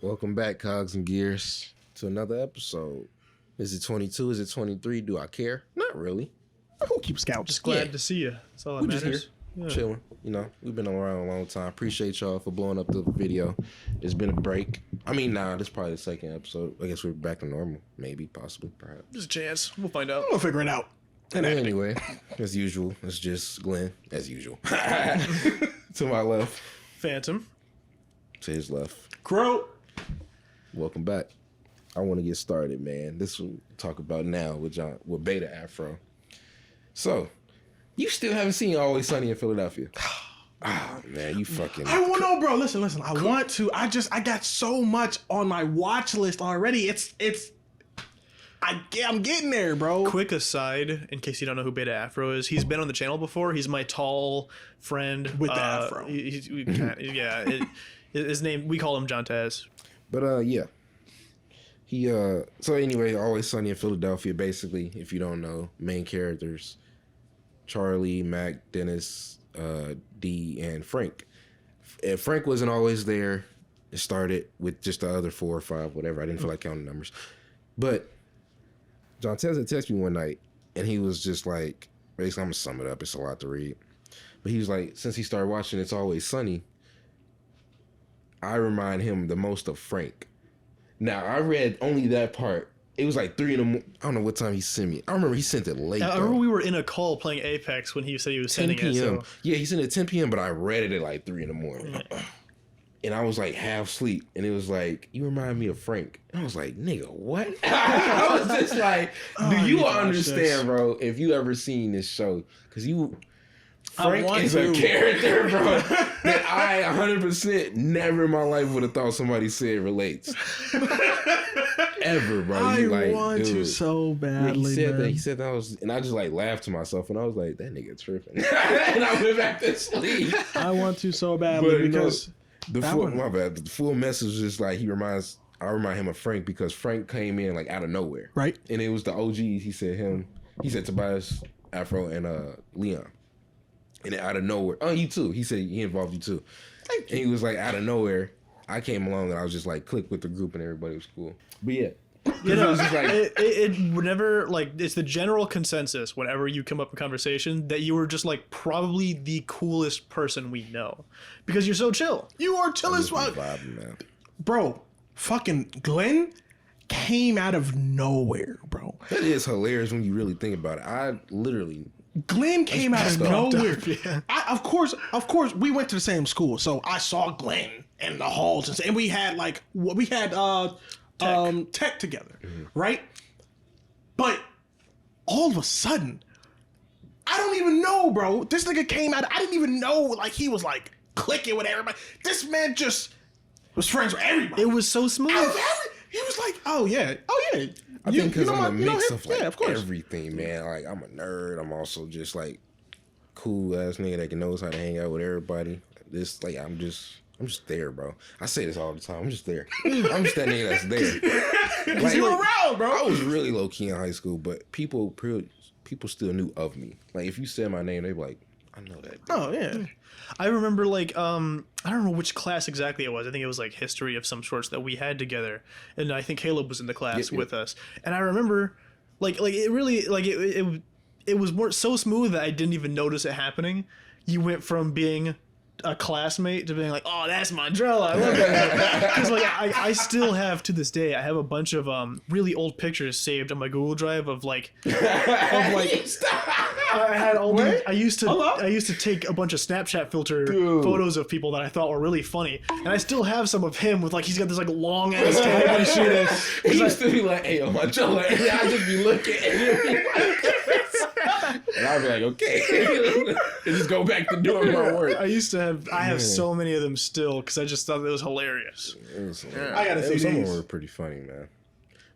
Welcome back, Cogs and Gears, to another episode. Is it 22? Is it 23? Do I care? Not really. Who keeps count? Just glad to see you. That's all that We're just matters. here, chilling. You know, we've been around a long time. Appreciate y'all for blowing up the video. It's been a break. I mean, this is probably the second episode. I guess we're back to normal. Maybe, possibly, perhaps. There's a chance. We'll find out. We'll figure it out. And anyway, as usual, it's just Glenn, as usual. To my left. Phantom. To his left. Crow. Welcome back. I want to get started, man. This we'll talk about now with Beta Afro. So, you still haven't seen Always Sunny in Philadelphia? Oh, man, you fucking... I want to, bro. Listen. I want to. I got so much on my watch list already. I'm getting there, bro. Quick aside, in case you don't know who Beta Afro is, he's been on the channel before. He's my tall friend. With the afro. His name, we call him John Taz. But, yeah. He, so anyway, Always Sunny in Philadelphia, basically, if you don't know, main characters, Charlie, Mac, Dennis, Dee, and Frank. And Frank wasn't always there. It started with just the other 4 or 5, whatever. I didn't feel like counting numbers. But John Tez had texted me one night, and he was just like, basically, I'm going to sum it up. It's a lot to read. But he was like, since he started watching It's Always Sunny, I remind him the most of Frank. Now, I read only that part. It was like 3 in the morning. I don't know what time he sent me. I remember he sent it late. I remember we were in a call playing Apex when he said he was 10 sending p.m. it. So. Yeah, he sent it at 10 p.m., but I read it at like 3 in the morning. And I was like half asleep. And it was like, you remind me of Frank. And I was like, nigga, what? I was just like, do you understand, bro, if you ever seen this show? Because Frank is a character, bro, that I 100% never in my life would have thought somebody said relates. Ever, bro. I want to so badly, man. He said that was, and I just like laughed to myself, and I was like, that nigga tripping. And I went back to sleep. I want to so badly because the full message is just like I remind him of Frank because Frank came in like out of nowhere, right? And it was the OGs. He said Tobias, Afro, and Leon. And out of nowhere, you too. He said he involved you too. And he was like out of nowhere. I came along and I was just like click with the group and everybody was cool. But yeah, you know, it never like it's the general consensus whenever you come up in conversation that you were just like probably the coolest person we know because you're so chill. You are chill as fuck, bro. Fucking Glenn came out of nowhere, bro. That is hilarious when you really think about it. Glenn came out of nowhere. Yeah. Of course, we went to the same school, so I saw Glenn in the halls, and we had tech together, right? But all of a sudden, I don't even know, bro. This nigga came out. I didn't even know, like he was like clicking with everybody. This man just was friends with everybody. It was so smooth. He was like, oh yeah. I think because I'm a mix of like of course. everything, man. Like I'm a nerd. I'm also just like cool ass nigga that knows how to hang out with everybody. I'm just there, bro. I say this all the time. I'm just there. I'm just that nigga that's there. Like, you were around, bro. I was really low key in high school, but people still knew of me. Like if you said my name, they'd be like, I know that. Oh yeah. I remember like I don't know which class exactly it was. I think it was like history of some sorts that we had together, and I think Caleb was in the class with us. And I remember like it really like it was more so smooth that I didn't even notice it happening. You went from being a classmate to being like, oh, that's Mondrella. I love that. Because like I still have to this day, I have a bunch of really old pictures saved on my Google Drive of like I had all I used to take a bunch of Snapchat filter photos of people that I thought were really funny, and I still have some of him with like he's got this like long ass tag and shit. He used to be like, hey, yo, Mondrella, and I just be looking and I'd be like, okay, and just go back to doing my work. I have so many of them still because I just thought it was hilarious. I gotta see some of these. them were pretty funny, man.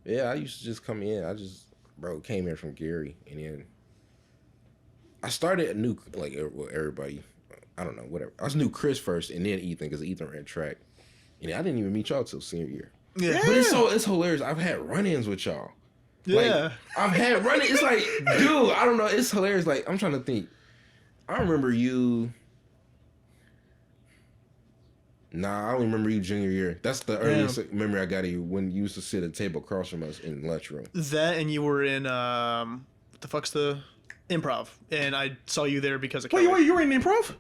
Yeah, I used to just come in. Came in from Gary, and then I started everybody. I don't know, whatever. I knew Chris first, and then Ethan because Ethan ran track, and I didn't even meet y'all till senior year. Yeah, but it's hilarious. I've had run-ins with y'all. Yeah, like, I've had run-ins. It's like, dude, I don't know. It's hilarious. Like I'm trying to think. I remember you. Nah, I only remember you junior year. That's the earliest memory I got of you when you used to sit at a table across from us in the lunchroom. That and you were in what the fuck's the improv, and I saw you there because of Kelly. Wait, you were in improv?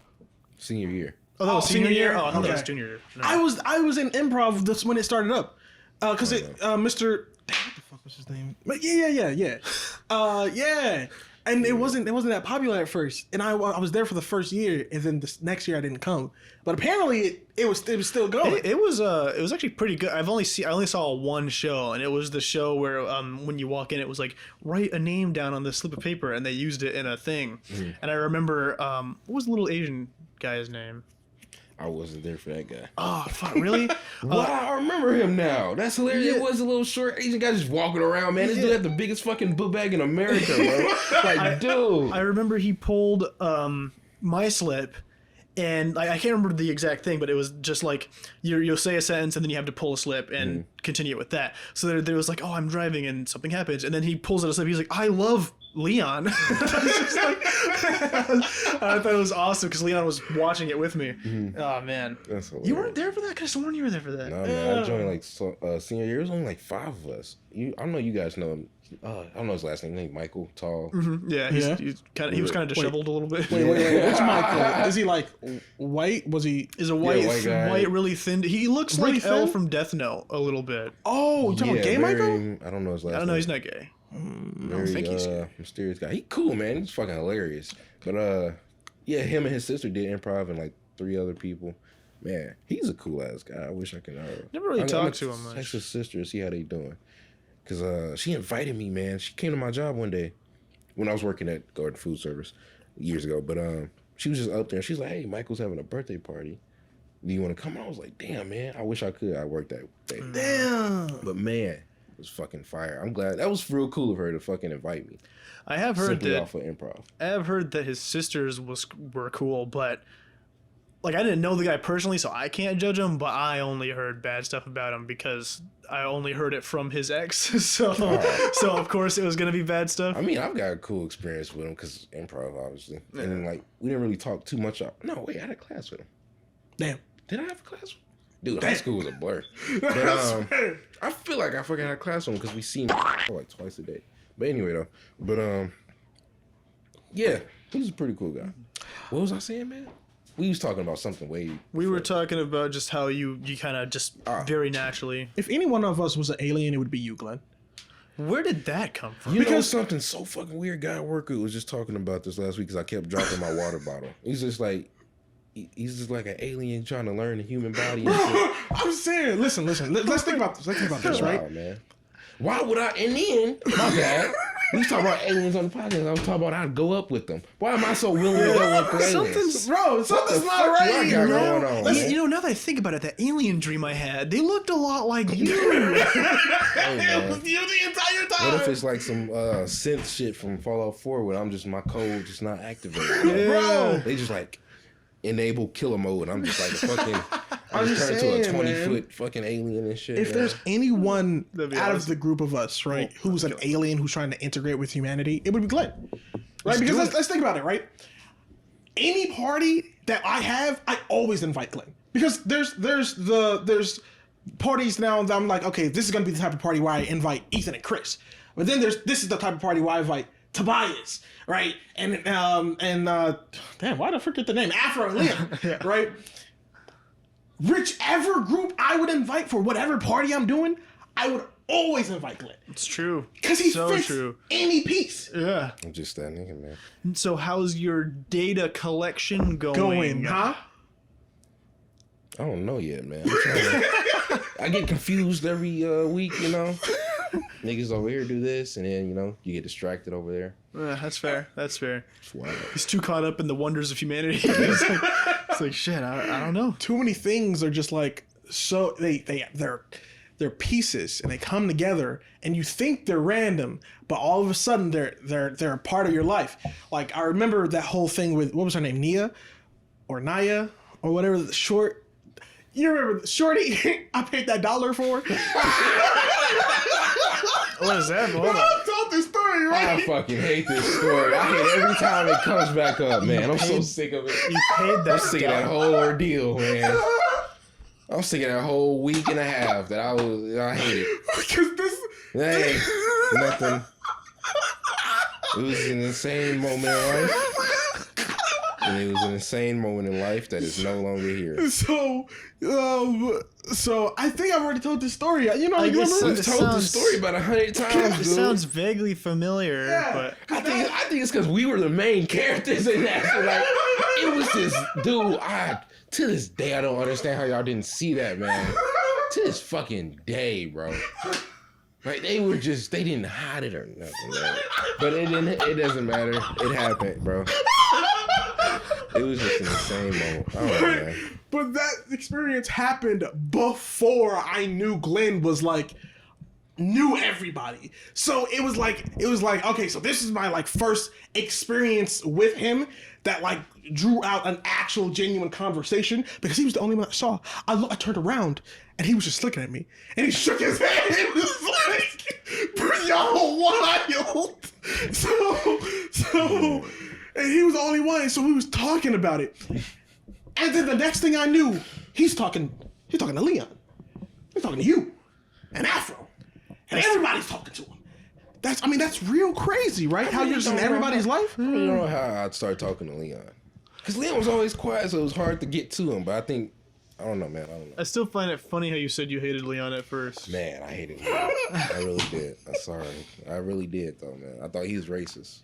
Senior year. Oh, that was senior year. Oh, I thought Okay. that was junior year. No. I was in improv this when it started up, because Mr. Damn, what the fuck was his name? But yeah. And it wasn't that popular at first, and I was there for the first year, and then this next year I didn't come. But apparently it was still going. It was actually pretty good. I only saw one show, and it was the show where when you walk in, it was like write a name down on this slip of paper, and they used it in a thing. Mm-hmm. And I remember what was the little Asian guy's name? I wasn't there for that guy. Oh fuck! Really? Wow, I remember him now. That's hilarious. Yeah. It was a little short Asian guy just walking around, man. This dude had the biggest fucking book bag in America, bro. Like, dude. I remember he pulled my slip, and I can't remember the exact thing, but it was just like you'll say a sentence and then you have to pull a slip and continue with that. So there was like, oh, I'm driving and something happens, and then he pulls out a slip. He's like, I love Leon. I thought it was awesome because Leon was watching it with me. Mm-hmm. Oh man, you weren't there for that? I could have sworn you were there for that. No, man, I joined like senior year. It was only like 5 of us. I know you guys know him. I don't know his last name. Named Michael, tall. Mm-hmm. Yeah, he was kind of disheveled a little bit. Wait. Which Michael? Is he like white? Was he? Is a white really thin? He looks really like thin? L from Death Note a little bit. Oh, you talking about gay Michael? I don't know his last name. I don't know. He's not gay. I don't think he's mysterious guy. He cool, man. He's fucking hilarious. But yeah, him and his sister did improv and like 3 other people. Man, he's a cool ass guy. I wish I could. Never really talked to him much. Text his sister to see how they doing. Cause she invited me, man. She came to my job one day when I was working at Garden Food Service years ago. But she was just up there. She's like, "Hey, Michael's having a birthday party. Do you want to come?" I was like, "Damn, man. I wish I could. I worked that day." Damn. But man, it was fucking fire. I'm glad that was real cool of her to fucking invite me. I have heard simply that off of improv. I have heard that his sisters were cool, but like I didn't know the guy personally, so I can't judge him. But I only heard bad stuff about him because I only heard it from his ex. So of course it was gonna be bad stuff. I mean, I've got a cool experience with him because improv, obviously, and like we didn't really talk too much. No, wait, I had a class with him. Damn, did I have a class with him? Dude, high school was a blur. But I feel like I fucking had a class with him because we seen him like twice a day. But anyway, though. But yeah, he was a pretty cool guy. What was I saying, man? We was talking about something way. We were talking about just how you kind of just very naturally. If any one of us was an alien, it would be you, Glenn. Where did that come from? You know something so fucking weird. Guy at work who was just talking about this last week because I kept dropping my water bottle. He's just like an alien trying to learn the human body. Bro, I'm saying, listen. Let's think about this. Right? Wow, man. Why would I? And then, my bad. We was talking about aliens on the podcast. I was talking about how to go up with them. Why am I so willing to go up with aliens? Something's not right here, bro. You know, now that I think about it, that alien dream I had, they looked a lot like you. It was you the entire time. What if it's like some synth shit from Fallout 4 where I'm just, my code just not activated? Yeah. Bro. They just like enable killer mode and I'm just like a fucking... I just turned into a 20-foot fucking alien and shit. If there's anyone out of the group of us, right, who's an alien who's trying to integrate with humanity, it would be Glenn. Right? Because let's think about it, right? Any party that I have, I always invite Glenn. Because there's parties now that I'm like, okay, this is gonna be the type of party where I invite Ethan and Chris. But then this is the type of party where I invite Tobias, right? And damn, why did I forget the name? Afro and Liam, yeah. Right? Whichever group I would invite for whatever party I'm doing, I would always invite Glenn. It's true. Because he fits any piece. Yeah. I'm just that nigga, man. So how's your data collection going? Huh? I don't know yet, man. I get confused every week, you know. Niggas over here do this, and then, you know, you get distracted over there. That's fair. That's fair. Wow. He's too caught up in the wonders of humanity. It's like shit. I don't know. Too many things are just like so they're pieces and they come together and you think they're random, but all of a sudden they're a part of your life. Like I remember that whole thing with what was her name, Naya or whatever the short. You remember Shorty? I paid that $1 for. What is that? Bro, I told this story, right? I fucking hate this story. I hate every time it comes back up, man. I'm so sick of it. You paid that. I'm sick of that whole ordeal, man. I was thinking that whole week and a half that I hated. Because this. Hey, nothing. It was an insane moment in life. And it was an insane moment in life that is no longer here. So I think I've already told this story. You know, I you guess remember? We've told the story about 100 times, It dude. sounds vaguely familiar, Yeah. but I think it's because we were the main characters in that. So like, it was this dude. To this day, I don't understand how y'all didn't see that, man. To this fucking day, bro. Like they didn't hide it or nothing, man. But it doesn't matter. It happened, bro. It was just an insane moment. I don't know, man. But that experience happened before I knew Glenn was like knew everybody. So it was like okay, so this is my like first experience with him that like drew out an actual genuine conversation because he was the only one I saw. I turned around and he was just looking at me and he shook his head. It was like, bro, y'all wild. So and he was the only one, so we was talking about it. And then the next thing I knew, he's talking to Leon. He's talking to you and Afro. And everybody's talking to him. That's real crazy, right? How you're just in everybody's life? I don't know how I'd start talking to Leon. Because Leon was always quiet, so it was hard to get to him. But I don't know, man. I don't know. I still find it funny how you said you hated Leon at first. Man, I hated Leon. I really did. I'm sorry. I really did, though, man. I thought he was racist.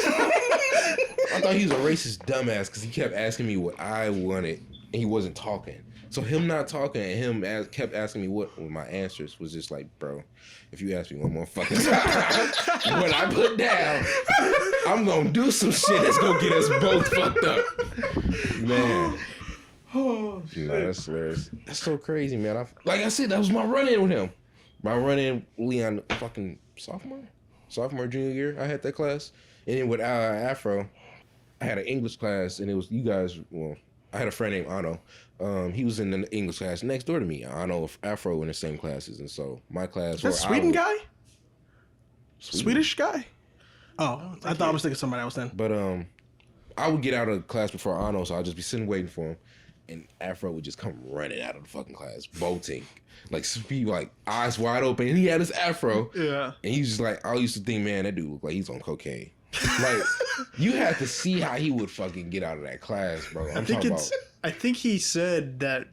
I thought he was a racist dumbass because he kept asking me what I wanted and he wasn't talking. So him not talking and him kept asking me what my answers was just like, bro, if you ask me one more fucking time, what I put down, I'm gonna do some shit that's gonna get us both fucked up. Man. Oh, shit. No, that's hilarious. That's so crazy, man. Like I said, that was my run-in with him. My run-in with Leon fucking sophomore, junior year, I had that class. And then with Afro, I had an English class, and it was you guys. Well, I had a friend named Ano. He was in the English class next door to me. Ano, Afro in the same classes, and so my class. That Sweden guy? Swedish guy? Oh, I thought I was thinking somebody else then. But I would get out of class before Ano, so I'd just be sitting waiting for him, and Afro would just come running out of the fucking class, bolting, like speed, like eyes wide open, and he had his Afro. Yeah. And he's just like, I used to think, man, that dude looked like he's on cocaine. Like, you have to see how he would fucking get out of that class, bro. I think he said that,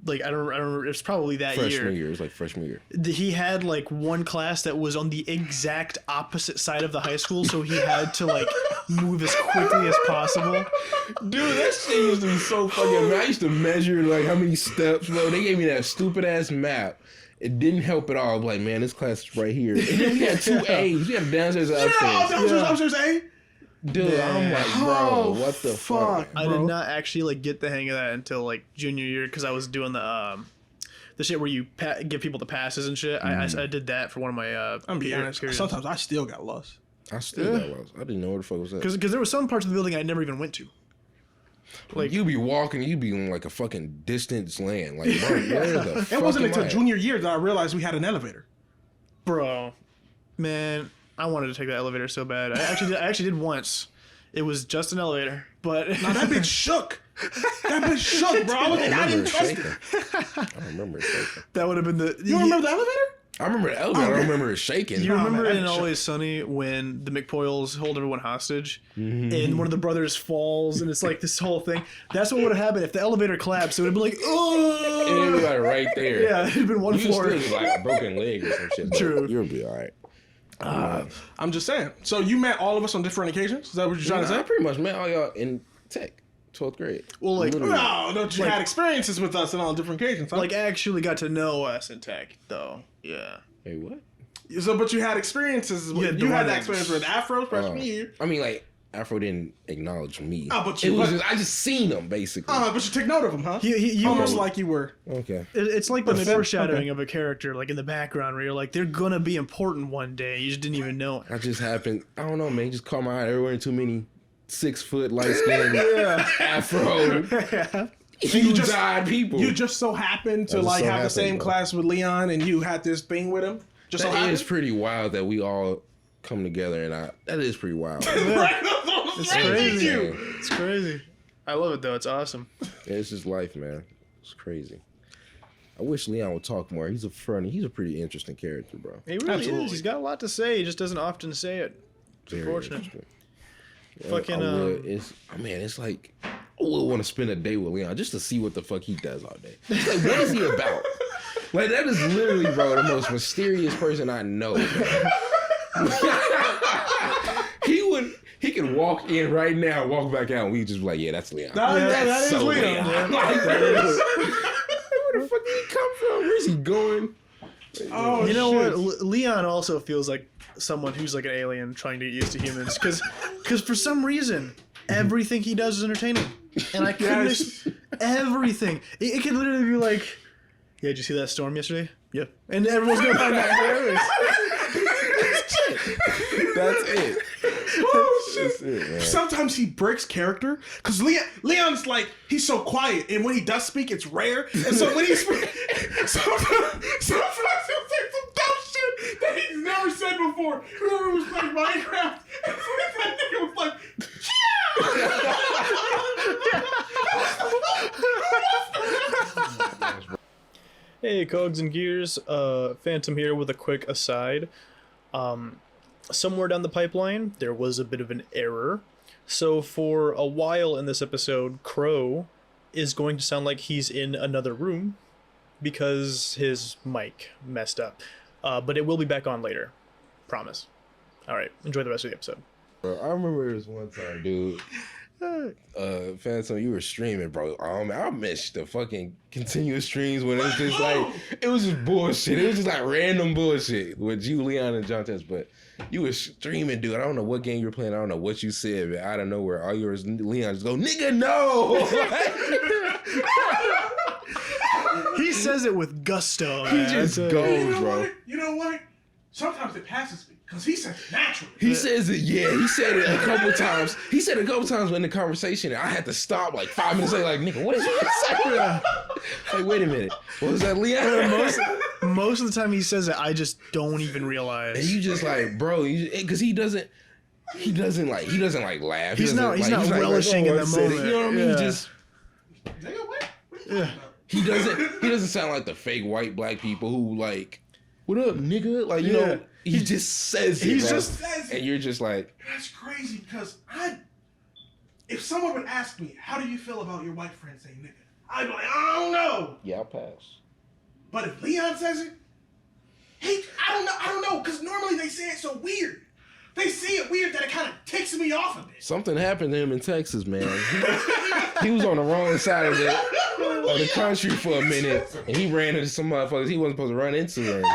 like, I don't remember, it's probably that freshman year. It was like freshman year. He had, like, one class that was on the exact opposite side of the high school, so he had to, like, move as quickly as possible. Dude, that shit used to be so fucking, man. I used to measure, like, how many steps, bro. They gave me that stupid-ass map. It didn't help at all. I'm like, man, this class is right here. And then we had two A's. We had downstairs and upstairs. Upstairs A? Dude, I'm like, bro, what the fuck? I did not actually, like, get the hang of that until, like, junior year, because I was doing the shit where you give people the passes and shit. I did that for one of my I'm gonna be honest. periods. Sometimes I still got lost. I still got lost. I didn't know where the fuck was that. Because there were some parts of the building I never even went to. Like, you be walking, you be in like a fucking distance land. Like, bro, where the fuck It wasn't am until I at? junior year that I realized we had an elevator. Bro, man, I wanted to take that elevator so bad. I actually did once. It was just an elevator, but Now that bitch shook. That bitch shook, bro. I didn't trust it. I remember it shaking. that would have been the. You remember the elevator? I remember the elevator. I don't remember it shaking. You remember man, in that Always Sunny when the McPoyles hold everyone hostage and one of the brothers falls and it's like this whole thing? That's what would have happened if the elevator collapsed. It would have been like, oh! And it'd be like right there. Yeah, it'd been one You floor. still be like a broken leg or some shit. True. You'll be all right. I'm just saying. So you met all of us on different occasions? Is that what you're trying to I say? pretty much met all y'all in tech, 12th grade. Well, like, Literally. No, you had experiences with us on all different occasions. Huh? like actually got to know us in tech, though. Yeah. Hey, what? So, but you had experiences. Yeah, You had that Dwayne. experience with Afro freshman year. I mean, like, Afro didn't acknowledge me. Oh, but it you- was just, I just seen them, basically. But you took note of him, huh? You Almost were- like you were. Okay. It's like the Okay. foreshadowing of a character, like in the background, where you're like, they're gonna be important one day. You just didn't even know it. I just happened, I don't know, man. Just caught my eye. There weren't too many 6 foot, light skinned Afro, huge-eyed people. You just so happened to I just like so have the happened, same bro. class with Leon, and you had this thing with him. Just so That happened. is pretty wild that we all come together, and that is pretty wild. It's crazy. Man. It's crazy. I love it though. It's awesome. It's just life, man. It's crazy. I wish Leon would talk more. He's a pretty interesting character, bro. He really is. He's got a lot to say. He just doesn't often say it. Very Unfortunate. Yeah, Fucking it's like I would want to spend a day with Leon just to see what the fuck he does all day. It's like, what is he about? Like, that is literally, bro, the most mysterious person I know. He could walk in right now, walk back out, and we just be like, yeah, that's Leon. That is so Leon. Like, where the fuck did he come from? Where's he going? Oh, you know what? Leon also feels like someone who's like an alien trying to get used to humans, because for some reason everything he does is entertaining, and I couldn't everything. It could literally be like, yeah, did you see that storm yesterday? Yeah, and everyone's gonna find that hilarious. That's it. Oh, shit. That's it, man. Sometimes he breaks character because Leon's like, he's so quiet, and when he does speak, it's rare. And so when he speaks, sometimes he'll say some dumb shit that he's never said before. Whoever was playing Minecraft, and that nigga was like, Hey, Cogs and Gears, Phantom here with a quick aside. Somewhere down the pipeline, there was a bit of an error. So for a while in this episode, Crow is going to sound like he's in another room because his mic messed up. But it will be back on later. Promise. All right, enjoy the rest of the episode. Bro, I remember this one time, dude. Phantom, you were streaming, bro. I missed the fucking continuous streams when it was just like, it was just bullshit. It was just like random bullshit with you, Leon, and John Tess. But you were streaming, dude. I don't know what game you were playing. I don't know what you said, but out of nowhere, all yours, Leon just go, nigga, no. He says it with gusto. He just goes, bro. You know what? Sometimes it passes me because he says it naturally. He says it, yeah. He said it a couple times. He said it a couple times in the conversation, and I had to stop like 5 minutes later, like, nigga, what is he saying? Like, wait a minute. What was that, Leon? Most of the time he says it, I just don't even realize. And you just like, bro, because he doesn't like laugh. He's not relishing in the moment. You know what I mean? Yeah. He just, Nigga, what? Yeah. he doesn't sound like the fake white black people who like, what up, nigga? Like, you know, he just says it. He bro. just says it. And you're just like, That's crazy because if someone would ask me, how do you feel about your white friend saying nigga? I'd be like, I don't know. yeah, I'll pass. But if Leon says it, I don't know, because normally they say it so weird. They say it weird that it kind of takes me off a bit. Something happened to him in Texas, man. He was on the wrong side of the country for a minute, and he ran into some motherfuckers he wasn't supposed to run into. And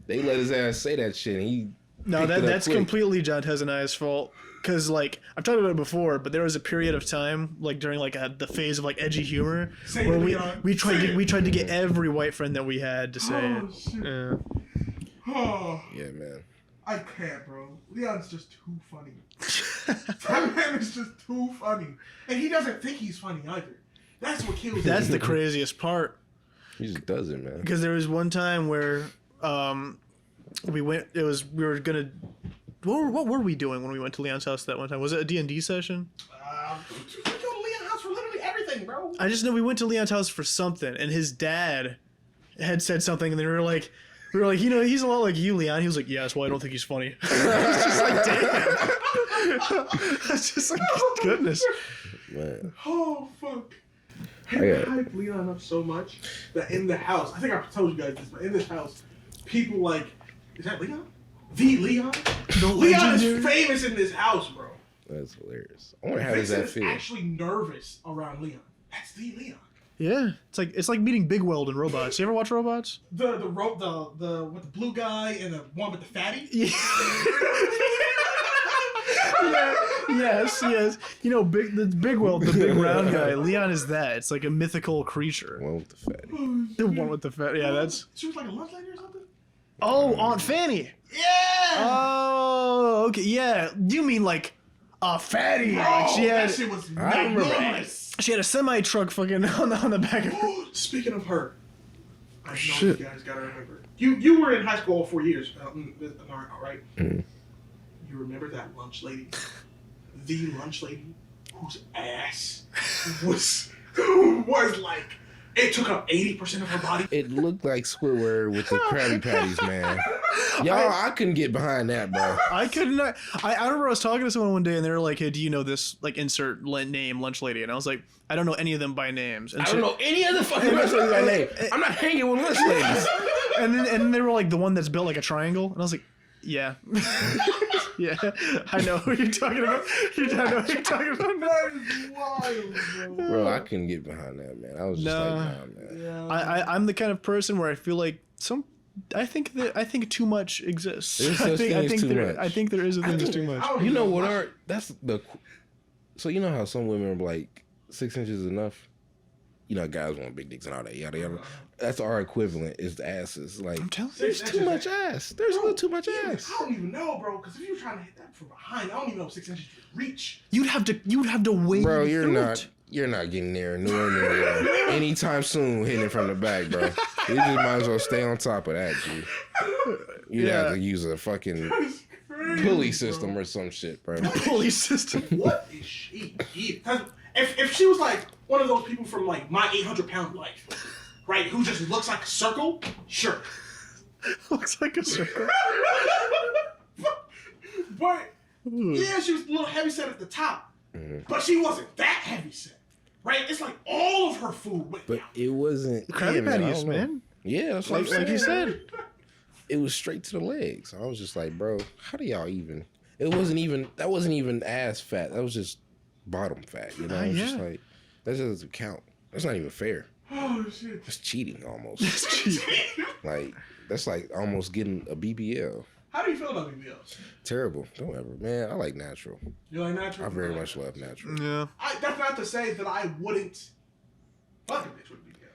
they let his ass say that shit, and he that's completely John Tez and I's fault. Because, like, I've talked about it before, but there was a period of time, like, during, like, the phase of, like, edgy humor, where we tried to get every white friend that we had to say it. Shit. Yeah. Oh, yeah, man. I can't, bro. Leon's just too funny. That man is just too funny. And he doesn't think he's funny either. That's what kills That's me. the craziest part. He just does it, man. Because there was one time where we were gonna. What were we doing when we went to Leon's house that one time? Was it a D&D session? We go to Leon's house for literally everything, bro. I just know we went to Leon's house for something, and his dad had said something, and then we were like, you know, he's a lot like you, Leon. He was like, yeah, that's why I don't think he's funny. It's just like, damn. It's just like, goodness. Man. Oh, fuck. I got- I hype Leon up so much that in the house, I think I told you guys this, but in this house, people like, is that Leon? The Leon? Leon is famous in this house, bro. That's hilarious. I wonder how does that Vincent feel? is actually nervous around Leon. That's the Leon. Yeah, it's like meeting Big Weld in Robots. You ever watch Robots? The with the blue guy and the one with the fatty. Yeah. Yes. You know, the Big Weld, the big round guy. Leon is that. It's like a mythical creature. One with the fatty. The one with the fat. Yeah, that's. She was like a lunch lady or something. Oh, Aunt Fanny. Yeah. Oh, okay. Yeah, you mean like a fatty? Bro, Like that shit was nice. She had a semi truck fucking on the back of her. Speaking of her, I know Shit. you guys gotta remember. You were in high school all 4 years, right? Mm. You remember that lunch lady? The lunch lady whose ass was like It took up 80% of her body. It looked like Squidward with the Krabby Patties, man. Y'all, I couldn't get behind that, bro. I could not. I remember I was talking to someone one day and they were like, "Hey, do you know this like insert name lunch lady?" And I was like, "I don't know any of them by names." And I don't know any other fucking lunch lady by name. I'm not hanging with lunch ladies. And then they were like, the one that's built like a triangle, and I was like, "Yeah, yeah, I know who you're talking about. I know who you're talking about." That is wild, Bro, I couldn't get behind that, man. I was just like, nah, man. Yeah. I'm the kind of person where I feel like I think too much exists. There's such thing as too much. I think there is a thing that's too much. You know what are that's the so you know how some women are like 6 inches is enough? You know, guys want big dicks and all that, yada yada. That's our equivalent is the asses. Like, I'm telling you, there's too much ass. There's a little too much ass. I don't even know, bro. Because if you were trying to hit that from behind, I don't even know if 6 inches would reach. you'd have to wade Bro, through it. you're not getting there nowhere near anytime soon hitting it from the back, bro. You just might as well stay on top of that, G. You'd have to use a fucking pulley system or some shit, bro. Pulley system. What is she? Because if she was like one of those people from like My 800-Pound Life, right, who just looks like a circle, sure. Looks like a circle. But yeah, she was a little heavy set at the top, but she wasn't that heavy set, right? It's like all of her food went But down. it wasn't Krabby man, I Patties, don't know. man. Yeah, that's what I'm Like you saying. said. It was straight to the legs. I was just like, bro, how do y'all even? That wasn't even ass fat. That was just bottom fat. You know, I was just yeah. like, that doesn't count. That's not even fair. Oh shit! That's cheating almost. It's cheap. Like that's like almost getting a BBL. How do you feel about BBLs? Terrible. Don't ever, man. I like natural. You like natural? I very much love natural. Yeah. That's not to say that I wouldn't fuck a bitch with BBL.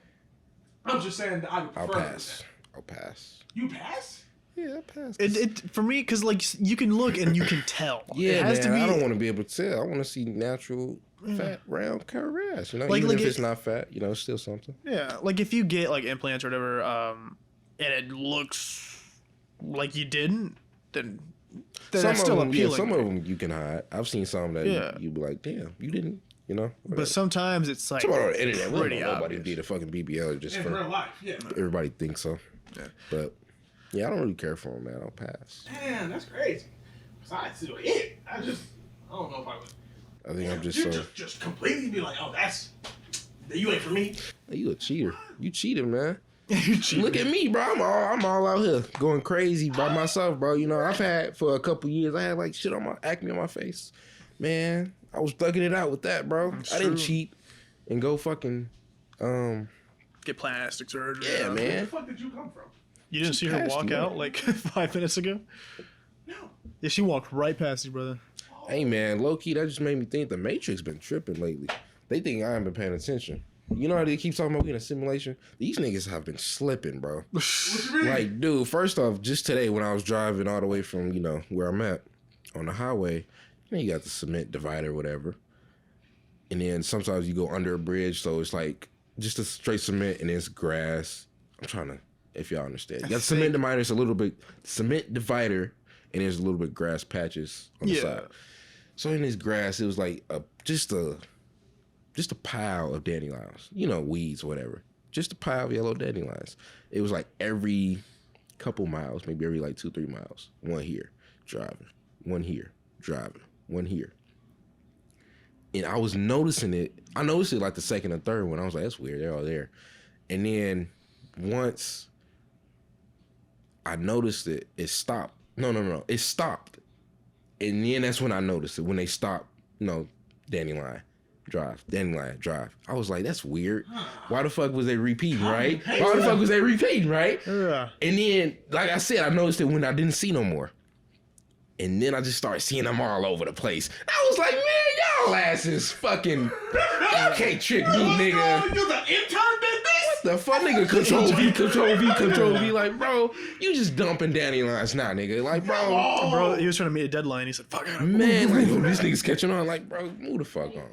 I'm just saying that I would I'll prefer pass. I'll pass. You pass? Yeah, I'll pass. It for me, because like you can look and you can tell. Yeah, it has man. to be. I don't want to be able to tell. I want to see natural, fat, round, curved ass. You know, Like- even like if it- it's not fat, you know, it's still something. Yeah, like if you get like implants or whatever, and it looks like you didn't, then that's still appealing. Some of them you can hide. I've seen some that Yeah. you be like, damn, you didn't. You know, But sometimes it's like somebody on the internet, we don't pretty know nobody obvious. did a fucking BBL just In for real life, yeah. everybody thinks so. Yeah. But yeah, I don't really care for them, man. I'll pass. Damn, that's crazy. Besides to it, I don't know if I would. I think I'm just You so. just completely be like, oh, you ain't for me. Hey, you a cheater. You cheated, man. You cheat. Look at me, bro. I'm all out here going crazy by myself, bro. You know, I've had for a couple years. I had like shit on my acne on my face, man. I was thugging it out with that, bro. I didn't cheat and go fucking. Get plastic surgery. Yeah, Where the man. fuck did you come from? You didn't see her Past walk you, out man. like 5 minutes ago? No. Yeah, she walked right past you, brother. Hey, man, low key, that just made me think the Matrix been tripping lately. They think I ain't been paying attention. You know how they keep talking about we in a simulation? These niggas have been slipping, bro. What you mean? Like, dude, first off, just today when I was driving all the way from, you know, where I'm at on the highway, you know, you got the cement divider or whatever. And then sometimes you go under a bridge, so it's like just a straight cement and it's grass. I'm trying to, if y'all understand. You got the cement divider, it's a little bit, cement divider, and there's a little bit grass patches on the side. So in this grass, it was like just a pile of dandelions. You know, weeds or whatever. Just a pile of yellow dandelions. It was like every couple miles, maybe every like 2-3 miles. One here, driving. One here, driving. One here. And I was noticing it. I noticed it like the second or third one. I was like, that's weird. They're all there. And then once I noticed it, it stopped. No. It stopped. And then that's when I noticed it. When they stopped, you know, dandelion drive. I was like, that's weird. Why the fuck was they repeating, right? Why the fuck was they repeating, right? Yeah. And then, like I said, I noticed it when I didn't see no more. And then I just started seeing them all over the place. I was like, man, y'all asses fucking, you can't trick me, nigga. You the intern did this? The fuck, nigga, control V. Like, bro, you just dumping dandelions now, nigga. Like, bro, Bro, he was trying to meet a deadline. He said, fuck it. man, like, yo, this nigga's catching on. Like, bro, move the fuck on.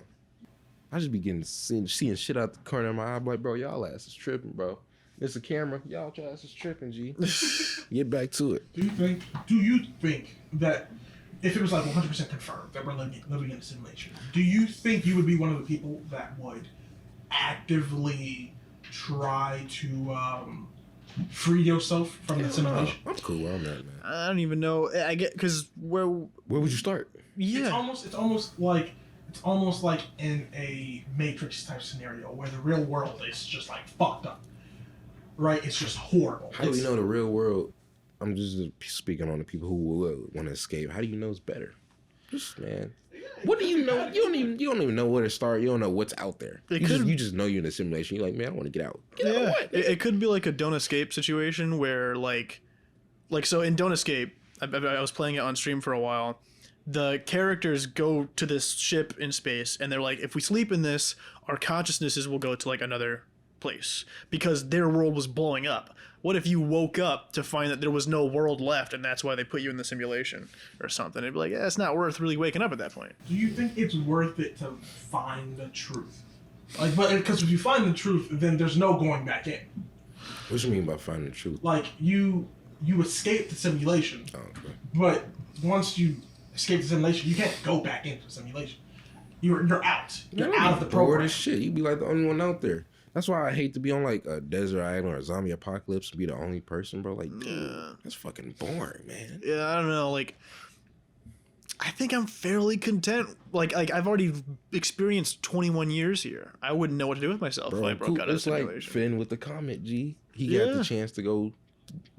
I just be seeing shit out the corner of my eye. I'm like, bro, y'all ass is tripping, bro. It's a camera. Y'all ass is tripping, G. Get back to it. Do you think that if it was like 100% confirmed that we're living in a simulation, do you think you would be one of the people that would actively try to free yourself from the simulation. I'm cool where I'm at, man. I don't even know. I get because where would you start? Yeah, It's almost like in a Matrix type scenario where the real world is just like fucked up, right? It's just horrible. How do we know the real world? I'm just speaking on the people who will want to escape. How do you know it's better? Just man, what do you know? You don't even know where to start. You don't know what's out there. You just know you're in a simulation. You're like, man, I want to get out. Get out of what? It could be like a Don't Escape situation where like so in Don't Escape, I was playing it on stream for a while. The characters go to this ship in space, and they're like, if we sleep in this, our consciousnesses will go to like another place because their world was blowing up. What if you woke up to find that there was no world left, and that's why they put you in the simulation or something? It'd be like, yeah, it's not worth really waking up at that point. Do you think it's worth it to find the truth? Like, but because if you find the truth, then there's no going back in. What do you mean by finding the truth? Like you escape the simulation, okay. But once you escape the simulation, you can't go back into the simulation. You're out. You're out of the program. Bored as shit. You'd be like the only one out there. That's why I hate to be on like a desert island or a zombie apocalypse and be the only person, bro. Like, dude, that's fucking boring, man. Yeah, I don't know. Like, I think I'm fairly content. Like I've already experienced 21 years here. I wouldn't know what to do with myself if I broke out of the simulation. It's like Finn with the comet, G. He got the chance to go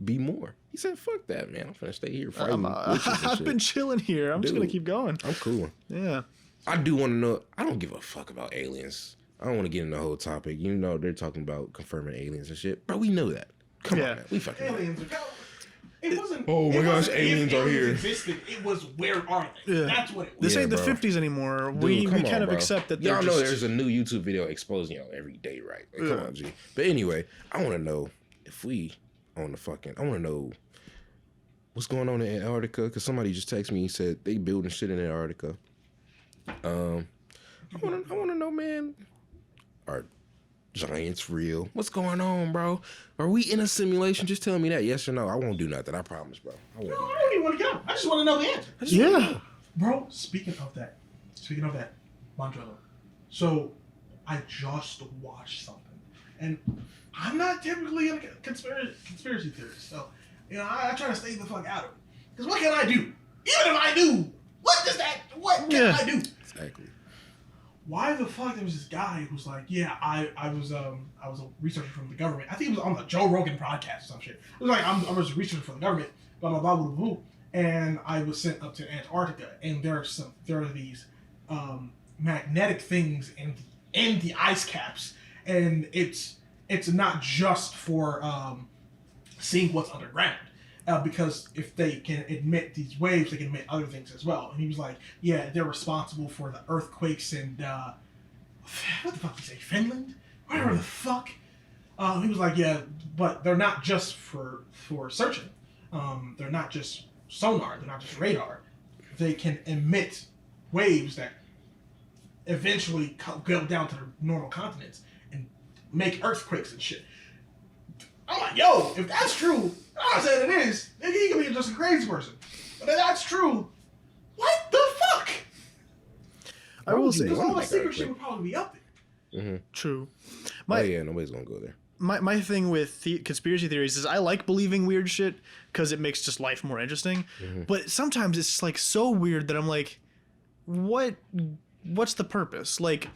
be more. He said, fuck that, man. I'm finna stay here fighting. I've been chilling here. I'm just going to keep going. I'm cool. Yeah. I do want to know. I don't give a fuck about aliens. I don't want to get into the whole topic. You know, they're talking about confirming aliens and shit. Bro, we know that. Come on, man. We fucking aliens know. It wasn't. Oh my gosh, aliens are here. Existed. It was where are they? Yeah. That's what it was. This ain't the 50s anymore. Dude, we kind on, of bro. accept that. Y'all know there's a new YouTube video exposing y'all every day, right? Like, come on, G. But anyway, I want to know if we on the fucking. I want to know what's going on in Antarctica because somebody just texted me and said they building shit in Antarctica. I want to know, man. Are giants real? What's going on, bro? Are we in a simulation? Just tell me that, yes or no. I won't do nothing. I promise, bro. I don't even want to go. I just want to know the answer. Yeah, bro. Speaking of that, Montrello. So I just watched something, and I'm not typically a conspiracy theorist, so I try to stay the fuck out of it. Because what can I do? Even if I do, what can I do? Exactly. Why the fuck there was this guy who's like, yeah, I was a researcher from the government. I think it was on the Joe Rogan podcast or some shit. It was like I was a researcher for the government, blah blah blah blah blah, and I was sent up to Antarctica, and there are these magnetic things in the ice caps, and it's not just for seeing what's underground. Because if they can emit these waves, they can emit other things as well. And he was like, yeah, they're responsible for the earthquakes in, what the fuck did he say, Finland? Whatever the fuck. He was like, yeah, but they're not just for searching. They're not just sonar. They're not just radar. They can emit waves that eventually go down to the normal continents and make earthquakes and shit. I'm like, yo, if that's true, I'm not saying it is. Maybe he could be just a crazy person. But if that's true, what the fuck? I will say, because all the secret shit would probably be up there. Mm-hmm. True. Yeah, nobody's gonna go there. My thing with conspiracy theories is I like believing weird shit because it makes just life more interesting. Mm-hmm. But sometimes it's just like so weird that I'm like, what's the purpose? Like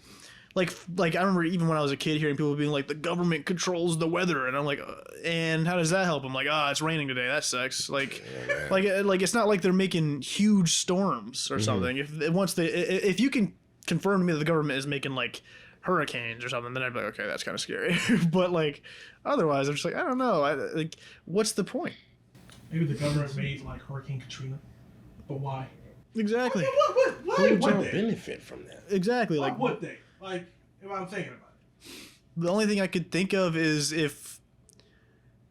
I remember even when I was a kid hearing people being like, the government controls the weather, and I'm like, and how does that help? I'm like, it's raining today. That sucks. Like it's not like they're making huge storms or something. If you can confirm to me that the government is making like hurricanes or something, then I'd be like, okay, that's kind of scary. But like otherwise, I'm just like, I don't know. What's the point? Maybe the government made like Hurricane Katrina, but why? Exactly. Why would they benefit from that? Exactly. Why would they? Like, if I'm thinking about it. The only thing I could think of is if,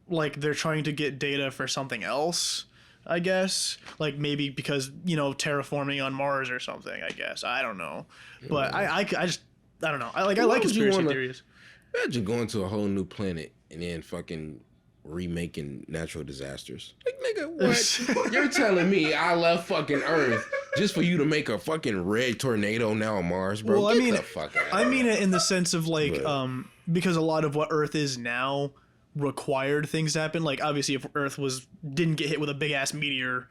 like, they're trying to get data for something else, I guess. Like, maybe because, terraforming on Mars or something, I guess. I don't know. But I don't know. I like conspiracy theories. Imagine going to a whole new planet and then fucking remaking natural disasters. Like, nigga, what? You're telling me I left fucking Earth just for you to make a fucking red tornado now on Mars, bro. Well, Get the fuck out. I mean it in the sense of like, But- because a lot of what Earth is now required things to happen. Like, obviously, if Earth didn't get hit with a big ass meteor,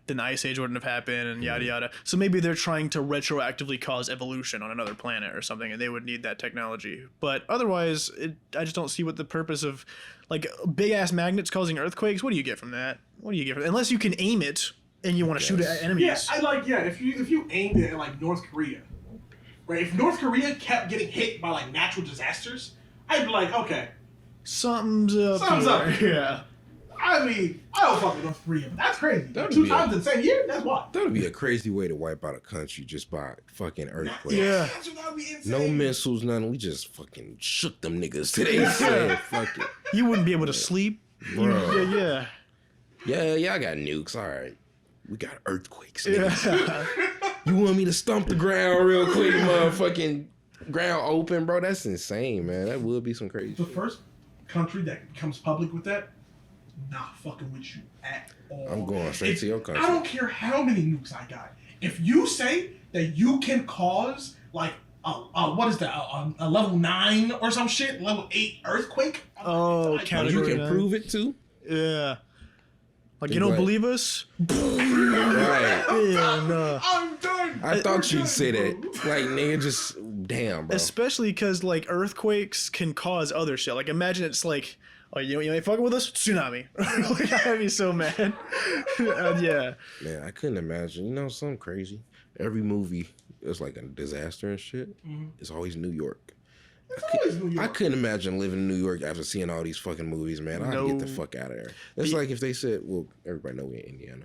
then the Ice Age wouldn't have happened, and yada yada. So maybe they're trying to retroactively cause evolution on another planet or something, and they would need that technology. But otherwise, I just don't see what the purpose of, like, big ass magnets causing earthquakes. What do you get from that? What do you get from unless you can aim it and you want to shoot it at enemies? Yeah, if you aimed it at like North Korea, right? If North Korea kept getting hit by like natural disasters, I'd be like, okay, Something's up. Something's up. Yeah. I mean, I don't fuck with North Korea. But that's crazy. That'd Two be times in the same year? That's what? That would be a crazy way to wipe out a country just by fucking earthquake. Yeah. That would be insane. No missiles, nothing. We just fucking shook them niggas today. Said, fuck it. You wouldn't be able to sleep. Bro. Yeah. Yeah, I got nukes. All right. We got earthquakes. Yeah. Niggas. You want me to stomp the ground real quick, motherfucking ground open, bro? That's insane, man. That would be some crazy The shit. first country that becomes public with that, not fucking with you at all. I'm going straight to your country. I don't care how many nukes I got. If you say that you can cause like what is that? A level 9 or some shit, level 8 earthquake. Oh, I- You category can 9. prove it too? Yeah. Like, Think you don't what? believe us? Right. Yeah, no. I'm done. I thought you'd say that. Bro. Like, nigga, just damn, bro. Especially because, like, earthquakes can cause other shit. Like, imagine it's like, oh, you ain't fucking with us? Tsunami. Like, I'd be so mad. Yeah. Man, I couldn't imagine. You know, something crazy. Every movie is like a disaster and shit. It's always New York. Always New York. I couldn't imagine living in New York after seeing all these fucking movies, man. I'd get the No. fuck out of there. It's like if they said, well, everybody know we're in Indiana.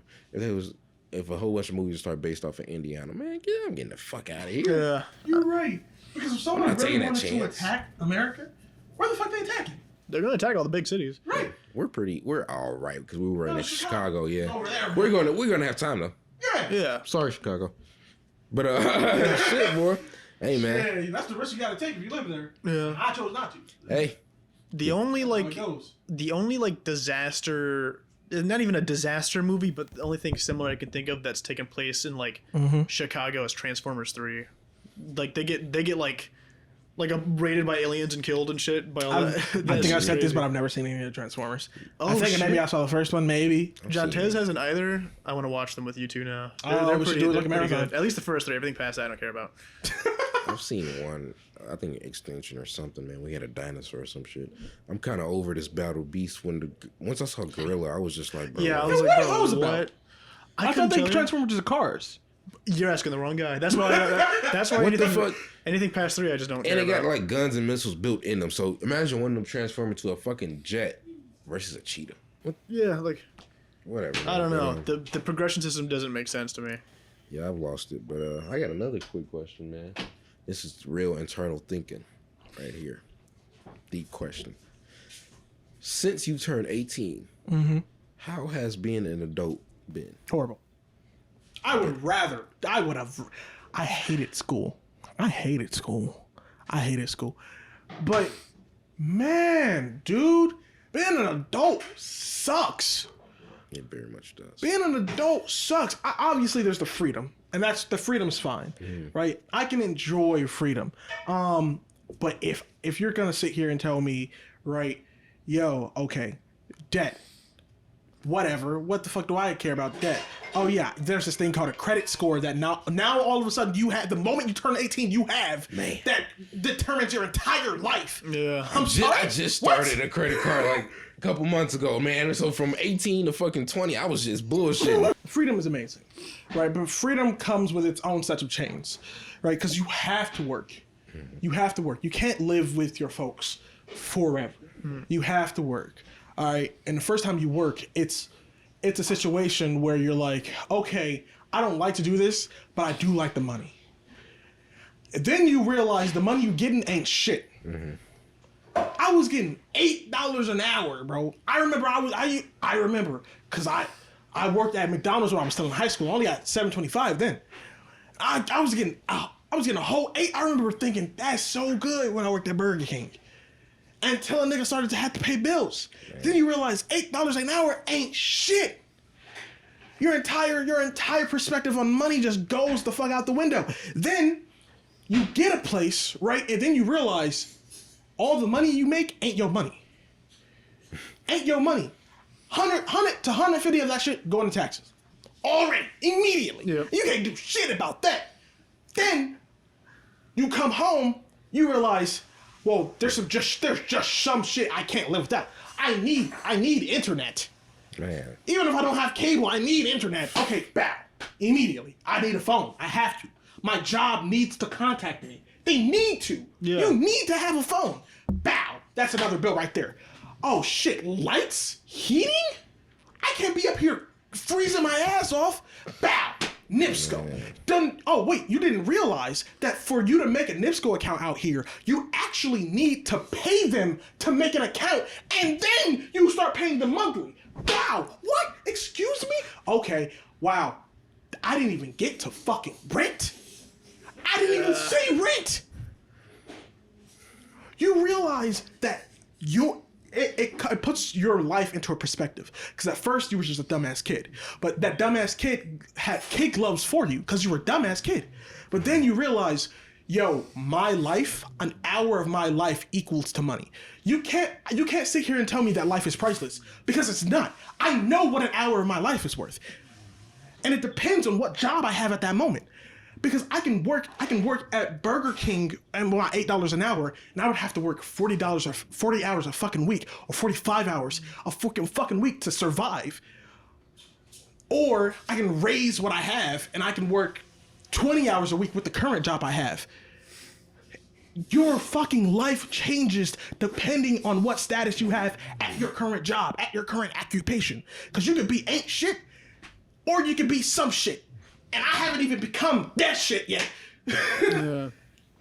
If a whole bunch of movies start based off of Indiana, man, I'm getting the fuck out of here. Yeah. You're right. Because if someone not really taking that wanted to chance. attack America, where the fuck they attacking? They're going to attack all the big cities. Right. We're all right because we were in Chicago, yeah. Over there. We're gonna have time though. Yeah. Yeah. Sorry, Chicago. But shit, boy. Hey, man. Yeah, that's the risk you gotta take if you live there. Yeah. I chose not to. Hey. The only, How like, it goes. disaster, not even a disaster movie, but the only thing similar I can think of that's taken place in, like, Chicago is Transformers 3. Like, they get like raided by aliens and killed and shit by all that. I think I said this, crazy. but I've never seen any of the Transformers. Oh, I think shit. maybe I saw the first one, maybe. John seen Tez it. hasn't either. I want to watch them with you two now. We should do it like a pretty marathon. good. At least the first 3. Everything past that I don't care about. I've seen one, I think Extinction or something, man. We had a dinosaur or some shit. I'm kind of over this Battle Beast. Once I saw Gorilla, I was just like, bro. Yeah, I what? was What like, it bro, was what? about? I couldn't thought they tell you. Transformers are cars. You're asking the wrong guy. That's why. That's why What the anything, fuck? anything past 3, I just don't care And they got about. like guns and missiles built in them. So imagine one of them transform into a fucking jet versus a cheetah. Yeah, like Whatever. I don't know. man. The progression system doesn't make sense to me. Yeah, I've lost it. But I got another quick question, man. This is real internal thinking right here. Deep question. Since you turned 18, how has being an adult been? Horrible. I hated school. I hated school. But, man, dude, being an adult sucks. It very much does. Being an adult sucks. Obviously, there's the freedom, and the freedom's fine, right? I can enjoy freedom. But if you're gonna sit here and tell me, right, yo, okay, debt, whatever, what the fuck do I care about debt? Oh yeah, there's this thing called a credit score that now all of a sudden you have, the moment you turn 18, you have, Man. that determines your entire life. Yeah. I just started a credit card like a couple months ago, man. So from 18 to fucking 20, I was just bullshitting. Freedom is amazing, right? But freedom comes with its own set of chains, right? Because you have to work. You have to work. You can't live with your folks forever. You have to work, all right? And the first time you work, it's a situation where you're like, okay, I don't like to do this, but I do like the money. And then you realize the money you're getting ain't shit. I was getting $8 an hour, bro. I remember because I worked at McDonald's when I was still in high school. I only got $7.25 then. I was getting a whole 8. I remember thinking that's so good when I worked at Burger King. Until a nigga started to have to pay bills. Then you realize $8 an hour ain't shit. Your entire perspective on money just goes the fuck out the window. Then you get a place, right? And then you realize all the money you make ain't your money. Ain't your money. 100 to 150 of that shit going to taxes. Already. Immediately. Yeah. You can't do shit about that. Then you come home, you realize, well, there's just some shit I can't live without. I need internet. Man. Even if I don't have cable, I need internet. Okay, bow. Immediately. I need a phone. I have to. My job needs to contact me. They need to. Yeah. You need to have a phone. Bow. That's another bill right there. Oh shit, lights? Heating? I can't be up here freezing my ass off. Bow. NIPSCO. Done. Oh wait, you didn't realize that for you to make a NIPSCO account out here, you actually need to pay them to make an account, and then you start paying them monthly. Wow. What? Excuse me? Okay. Wow. I didn't even get to fucking rent. I didn't even say rent. You realize that it puts your life into a perspective. Because at first you were just a dumbass kid. But that dumbass kid had kid gloves for you because you were a dumbass kid. But then you realize, yo, my life, an hour of my life equals to money. You can't sit here and tell me that life is priceless, because it's not. I know what an hour of my life is worth. And it depends on what job I have at that moment. Because I can work at Burger King and want $8 an hour, and I would have to work $40 or 40 hours a fucking week, or 45 hours a fucking week to survive. Or I can raise what I have, and I can work 20 hours a week with the current job I have. Your fucking life changes depending on what status you have at your current job, at your current occupation. Because you could be ain't shit, or you could be some shit. And I haven't even become that shit yet. Yeah.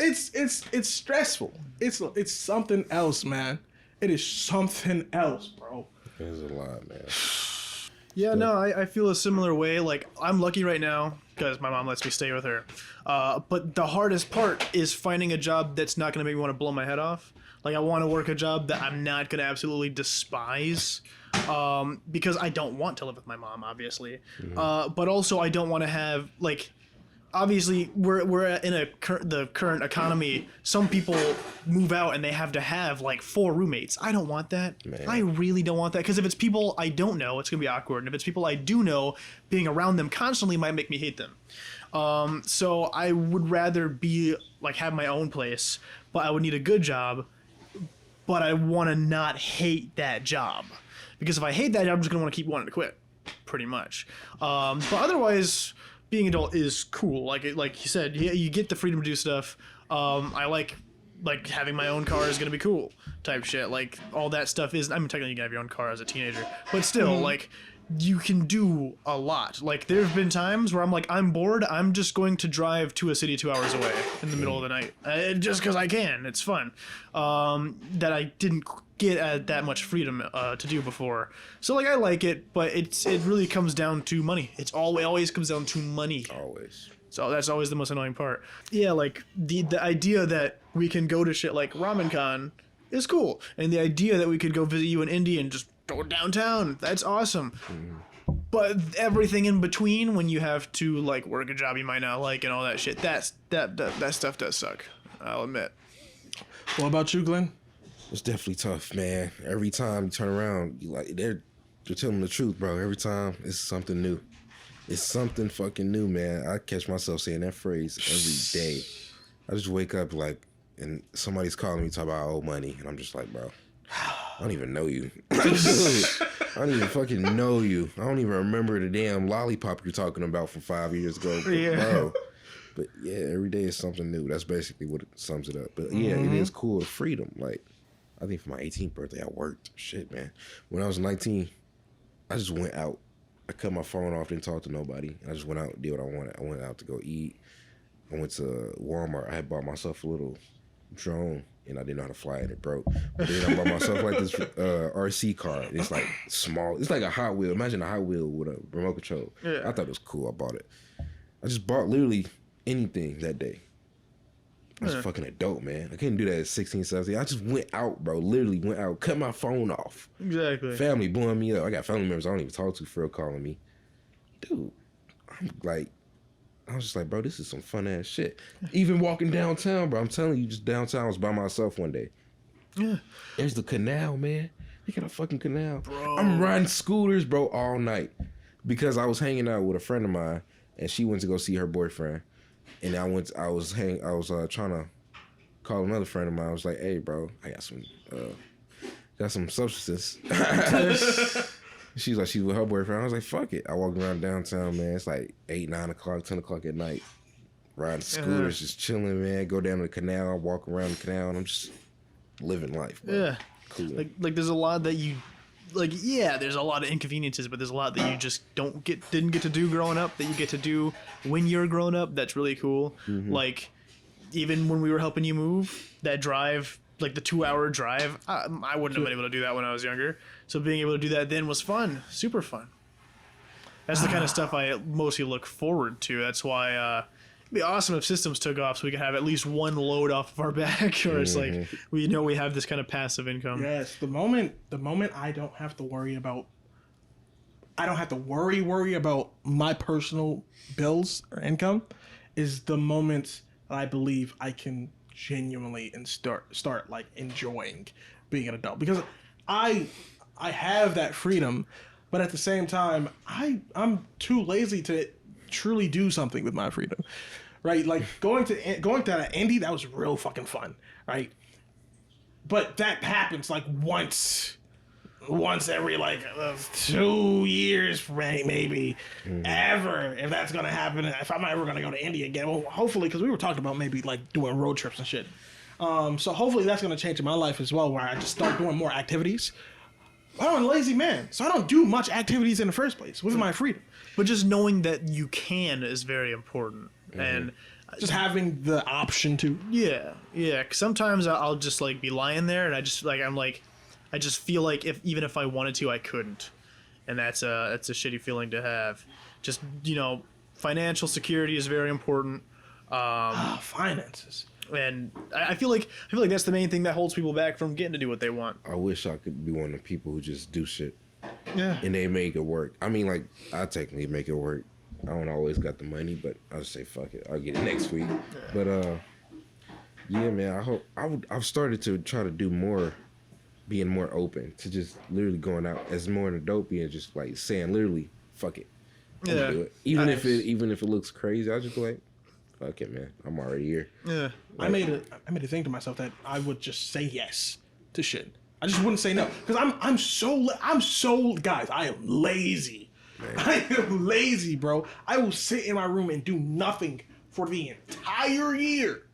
It's stressful. It's something else, man. It is something else, bro. There's a lot, man. Yeah, no, I feel a similar way. Like, I'm lucky right now because my mom lets me stay with her. But the hardest part is finding a job that's not going to make me want to blow my head off. Like, I want to work a job that I'm not going to absolutely despise. Because I don't want to live with my mom, obviously. Mm-hmm. But also I don't want to have, like, obviously we're in the current economy. Some people move out and they have to have like 4 roommates. I don't want that. Man. I really don't want that, because if it's people I don't know, it's gonna be awkward. And if it's people I do know, being around them constantly might make me hate them. So I would rather be like have my own place, but I would need a good job. But I want to not hate that job. Because if I hate that job, I'm just going to want to keep wanting to quit, pretty much. But otherwise, being adult is cool. Like you said, you get the freedom to do stuff. I like having my own car is going to be cool type shit. Like, all that stuff is... I mean, technically you can have your own car as a teenager. But still, like, you can do a lot. Like, there have been times where I'm like, I'm bored. I'm just going to drive to a city 2 hours away in the middle of the night. Just because I can. It's fun. That I didn't get that much freedom to do before. So, like, I like it, but it really comes down to money. It always comes down to money. Always. So that's always the most annoying part. Yeah, like, the idea that we can go to shit like Ramen Con is cool. And the idea that we could go visit you in Indy and just go downtown, that's awesome. But everything in between, when you have to, like, work a job you might not like and all that shit, that stuff does suck, I'll admit. What about you, Glenn? It's definitely tough, man. Every time you turn around, they're telling the truth, bro. Every time it's something new. It's something fucking new, man. I catch myself saying that phrase every day. I just wake up and somebody's calling me talking about old money, and I'm just like, bro, I don't even know you. I don't even fucking know you. I don't even remember the damn lollipop you're talking about from 5 years ago, bro. But yeah, every day is something new. That's basically what it sums it up. But yeah, it is cool, the freedom. Like, I think for my 18th birthday, I worked. Shit, man. When I was 19, I just went out. I cut my phone off, didn't talk to nobody. I just went out and did what I wanted. I went out to go eat. I went to Walmart. I had bought myself a little drone, and I didn't know how to fly it. It broke. But then I bought myself like this RC car. It's like small. It's like a Hot Wheel. Imagine a Hot Wheel with a remote control. Yeah. I thought it was cool. I bought it. I just bought literally anything that day. I was a fucking adult, man. I couldn't do that at 16, 17. I just went out, bro. Literally went out, cut my phone off. Exactly. Family blowing me up. I got family members I don't even talk to for real calling me. dude, I'm like, I was just like, bro, this is some fun ass shit. Even walking downtown, bro, I'm telling you, just downtown, I was by myself one day. Yeah. There's the canal, man. They got a fucking canal. Bro. I'm riding scooters, bro, all night. Because I was hanging out with a friend of mine, and she went to go see her boyfriend. And I was trying to call another friend of mine. I was like, hey, bro, I got some substances. She's like, she's with her boyfriend. I was like, fuck it. I walk around downtown, man. It's like 8, 9 o'clock, 10 o'clock at night. Riding scooters, just chilling, man. Go down to the canal, I walk around the canal, and I'm just living life, bro. Yeah. Cool. Like there's a lot that you there's a lot of inconveniences, but there's a lot that you just didn't get to do growing up that you get to do when you're grown up. That's really cool. Mm-hmm. Like even when we were helping you move, that drive, like the 2-hour drive, I wouldn't have been able to do that when I was younger. So being able to do that then was fun, super fun. That's the kind of stuff I mostly look forward to. That's why it'd be awesome if systems took off so we could have at least one load off of our back, or it's like we know we have this kind of passive income. Yes, the moment I don't have to worry about my personal bills or income is the moment that I believe I can genuinely and start like enjoying being an adult, because I have that freedom, but at the same time I'm too lazy to truly do something with my freedom, right? Like going to an indie, that was real fucking fun, right? But that happens like once every like 2 years, maybe ever, if that's gonna happen. If I'm ever gonna go to India again, well, hopefully, because we were talking about maybe like doing road trips and shit. So hopefully that's gonna change in my life as well, where I just start doing more activities. I'm a lazy man, so I don't do much activities in the first place with my freedom. But just knowing that you can is very important, and Just having the option to. yeah. 'Cause sometimes I'll just like be lying there, and I just feel like even if I wanted to, I couldn't, and that's a shitty feeling to have. Just financial security is very important. Finances. And I feel like that's the main thing that holds people back from getting to do what they want. I wish I could be one of the people who just do shit. Yeah. And they make it work. I mean, like, I technically make it work. I don't always got the money, but I'll just say, fuck it. I'll get it next week. Yeah. But, yeah, man, I've started to try to do more, being more open to just literally going out as more an adult, being just like saying literally, fuck it. I'm gonna do it. Even if it looks crazy, I'll just be like, fuck it, man. I'm already here. Yeah. Like, I made a thing to myself that I would just say yes to shit. I just wouldn't say no, because I'm so guys. I am lazy. Man. I am lazy, bro. I will sit in my room and do nothing for the entire year,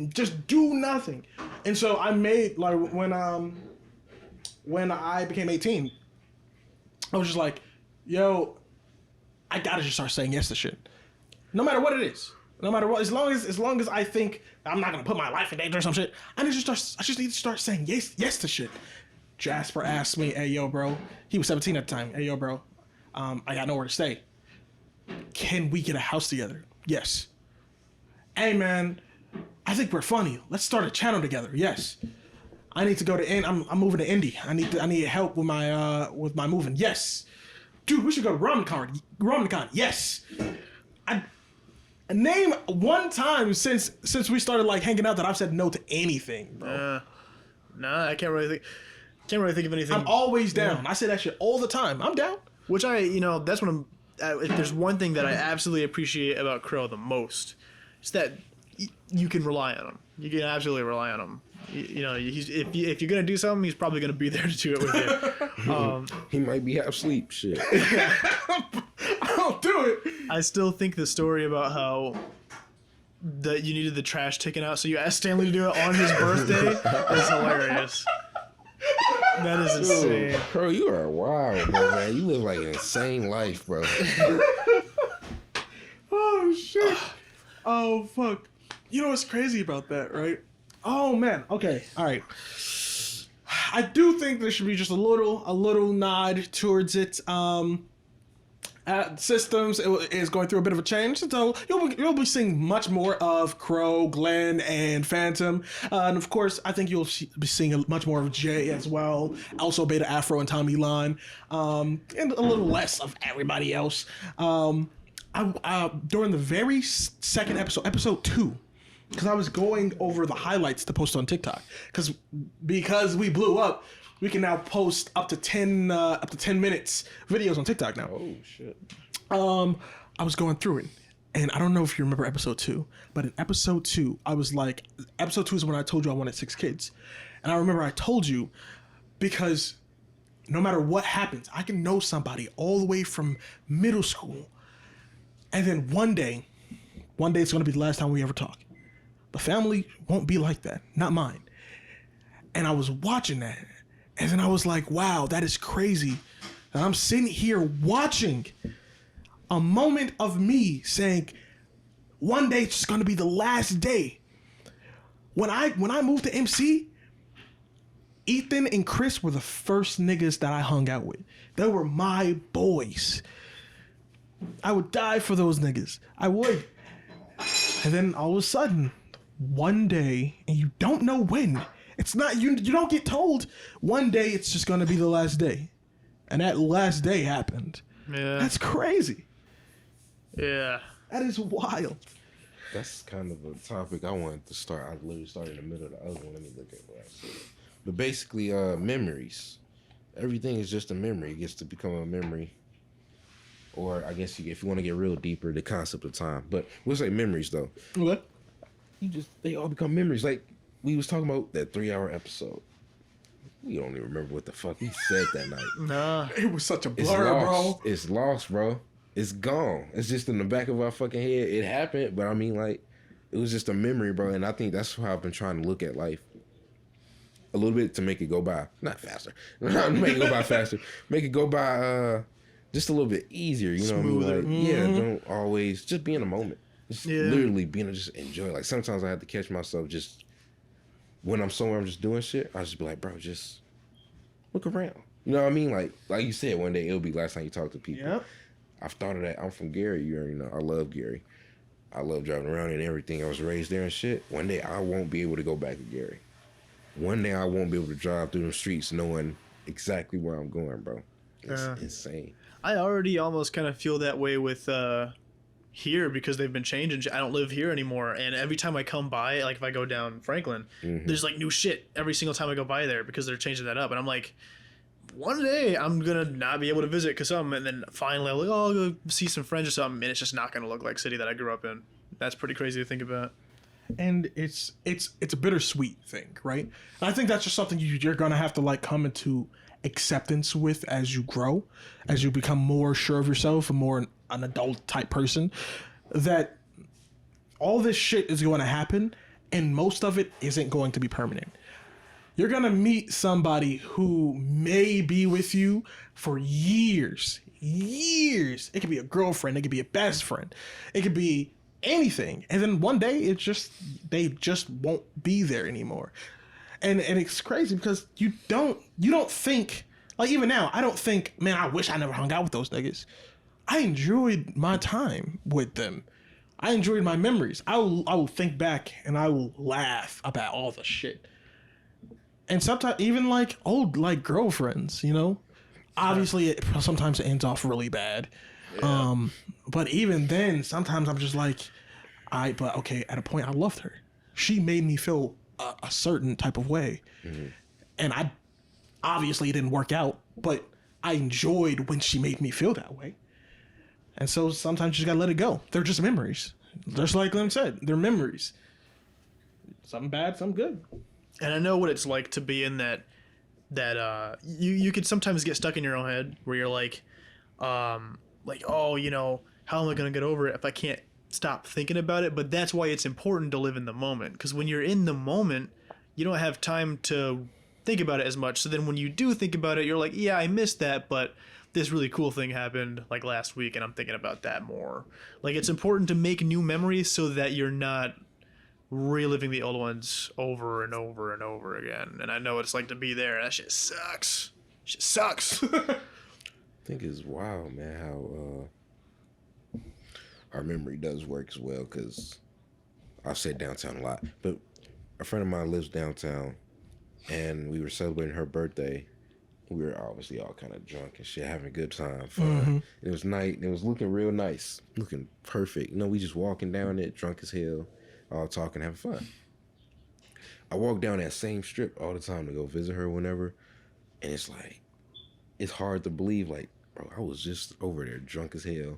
just do nothing. And so I made like when I became 18, I was just like, yo, I gotta just start saying yes to shit, no matter what it is. No matter what, as long as I think I'm not gonna put my life in danger or some shit, I just need to start saying yes to shit. Jasper asked me, "Hey yo, bro," he was 17 at the time. "Hey yo, bro, I got nowhere to stay. Can we get a house together?" "Yes." "Hey man, I think we're funny. Let's start a channel together." "Yes." "I need to go to I'm moving to Indy. I need help with my moving." "Yes." "Dude, we should go to Ramadan." "Yes." Name one time since we started like hanging out that I've said no to anything, bro. Nah, I can't really think of anything. I'm always down. Yeah. I say that shit all the time. I'm down. Which that's when if there's one thing that I absolutely appreciate about Crow the most, it's that you can rely on him. You can absolutely rely on him. If you're gonna do something, he's probably gonna be there to do it with you. He might be half asleep. Shit. I'll do it. I still think the story about how that you needed the trash taken out, so you asked Stanley to do it on his birthday is hilarious. That is insane. Dude, bro, you are wild, bro, man. You live like an insane life, bro. Oh shit. Oh fuck. You know what's crazy about that, right? Oh man. Okay. All right. I do think there should be just a little nod towards it. Systems is going through a bit of a change, so you'll be seeing much more of Crow, Glenn, and Phantom, and of course, I think you'll be seeing much more of Jay as well. Also, Beta Afro and Tommy Line, and a little less of everybody else. During the very second episode 2. Because I was going over the highlights to post on TikTok. Because we blew up, we can now post up to 10 minutes videos on TikTok now. Oh shit. I was going through it, and I don't know if you remember episode 2, but in episode 2, I was like, episode 2 is when I told you I wanted 6 kids, and I remember I told you because no matter what happens, I can know somebody all the way from middle school, and then one day it's going to be the last time we ever talk. The family won't be like that. Not mine. And I was watching that. And then I was like, wow, that is crazy. And I'm sitting here watching a moment of me saying, one day it's just going to be the last day. When I moved to MC, Ethan and Chris were the first niggas that I hung out with. They were my boys. I would die for those niggas. I would. And then all of a sudden, one day, and you don't know when. It's not you don't get told. One day it's just gonna be the last day. And that last day happened. Yeah. That's crazy. Yeah. That is wild. That's kind of a topic I wanted to start. I literally started in the middle of the other one. Let me look at what I said. But basically, memories. Everything is just a memory. It gets to become a memory. Or I guess if you want to get real deeper, the concept of time. But we'll say memories though. Okay. They all become memories. Like we was talking about that 3-hour episode. We don't even remember what the fuck we said that night. Nah. It was such a It's blur, lost. bro. It's lost, bro. It's gone. It's just in the back of our fucking head. It happened, but I mean, like, it was just a memory, bro. And I think that's how I've been trying to look at life. A little bit to make it go by. Not faster. Make it go by faster. Make it go by just a little bit easier. You know Smoother. what I mean? Like, yeah, don't always just be in the moment. Just literally just enjoy. Like sometimes I have to catch myself just when I'm somewhere I'm just doing shit. I just be like, bro, just look around. You know what I mean? Like you said, one day it'll be last time you talk to people. Yep. I've thought of that. I'm from Gary. You already know. I love Gary. I love driving around and everything. I was raised there and shit. One day I won't be able to go back to Gary. One day I won't be able to drive through the streets knowing exactly where I'm going, bro. It's insane. I already almost kind of feel that way with here because they've been changing. I don't live here anymore, and every time I come by, like if I go down Franklin, there's like new shit every single time I go by there because they're changing that up, and I'm like, one day I'm gonna not be able to visit because something, and then finally I'm like, oh, I'll go see some friends or something, and it's just not gonna look like city that I grew up in. That's pretty crazy to think about. And it's a bittersweet thing, right? And I think that's just something you're gonna have to like come into acceptance with as you grow, as you become more sure of yourself and more an adult type person, that all this shit is going to happen and most of it isn't going to be permanent. You're going to meet somebody who may be with you for years. It could be a girlfriend, it could be a best friend, it could be anything, and then one day they just won't be there anymore. And it's crazy because you don't think, like even now, I don't think, man, I wish I never hung out with those niggas. I enjoyed my time with them. I enjoyed my memories. I will think back and I will laugh about all the shit. And sometimes even like old like girlfriends, you know, obviously it sometimes ends off really bad. Yeah. But even then, sometimes I'm just like, but okay, at a point I loved her. She made me feel a certain type of way. And obviously it didn't work out, but I enjoyed when she made me feel that way. And so sometimes you just gotta let it go. They're just memories. Just like Glenn said, they're memories. Some bad, some good. And I know what it's like to be in that you could sometimes get stuck in your own head where you're like, oh, you know, how am I gonna get over it if I can't stop thinking about it? But that's why it's important to live in the moment, because when you're in the moment, you don't have time to think about it as much. So then when you do think about it, you're like, yeah, I missed that, but this really cool thing happened like last week and I'm thinking about that more. Like it's important to make new memories so that you're not reliving the old ones over and over and over again. And I know what it's like to be there. That shit sucks. think it's wild, man, how our memory does work as well. Because I've said downtown a lot, but a friend of mine lives downtown, and we were celebrating her birthday. We were obviously all kind of drunk and shit, having a good time. And it was night, and it was looking real nice, looking perfect. You know, we just walking down it, drunk as hell, all talking, having fun. I walk down that same strip all the time to go visit her whenever, and it's like, it's hard to believe, like, bro, I was just over there drunk as hell,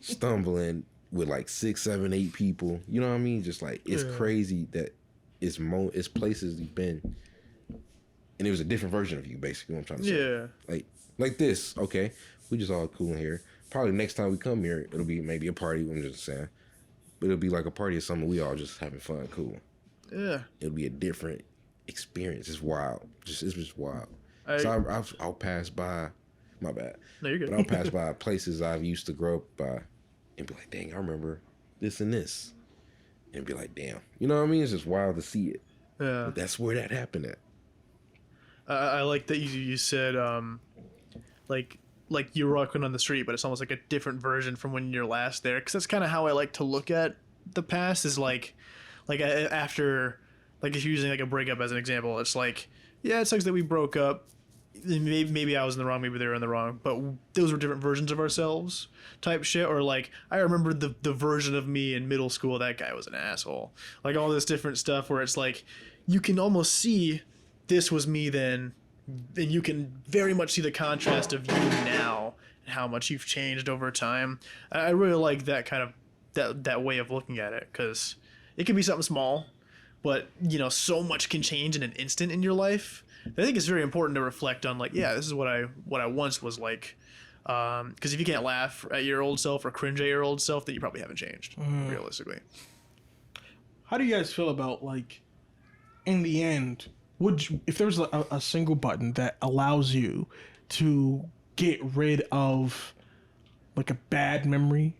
stumbling with like 6, 7, 8 people. You know what I mean? Just like, it's crazy that it's places you've been, and it was a different version of you, basically, what I'm trying to say. Yeah. Like this, okay, we just all cool in here. Probably next time we come here, it'll be maybe a party, I'm just saying. But it'll be like a party or something, we all just having fun, cool. Yeah. It'll be a different experience. It's wild. It's just wild. I'll pass by, my bad. No, you're good. But I'll pass by places I've used to grow up by and be like, dang, I remember this and this. And be like, damn. You know what I mean? It's just wild to see it. Yeah. But that's where that happened at. I like that you said, like you're walking on the street, but it's almost like a different version from when you're last there. Because that's kind of how I like to look at the past, is like after, like if you're using like a breakup as an example, it's like, yeah, it sucks that we broke up. Maybe I was in the wrong, maybe they were in the wrong, but those were different versions of ourselves type shit. Or like, I remember the version of me in middle school, that guy was an asshole. Like all this different stuff where it's like, you can almost see this was me then, and you can very much see the contrast of you now and how much you've changed over time. I really like that kind of, that way of looking at it, because it can be something small, but you know, so much can change in an instant in your life. I think it's very important to reflect on, like, yeah, this is what I once was like. Because if you can't laugh at your old self or cringe at your old self, then you probably haven't changed, realistically. How do you guys feel about, like, in the end, if there was a single button that allows you to get rid of, like, a bad memory,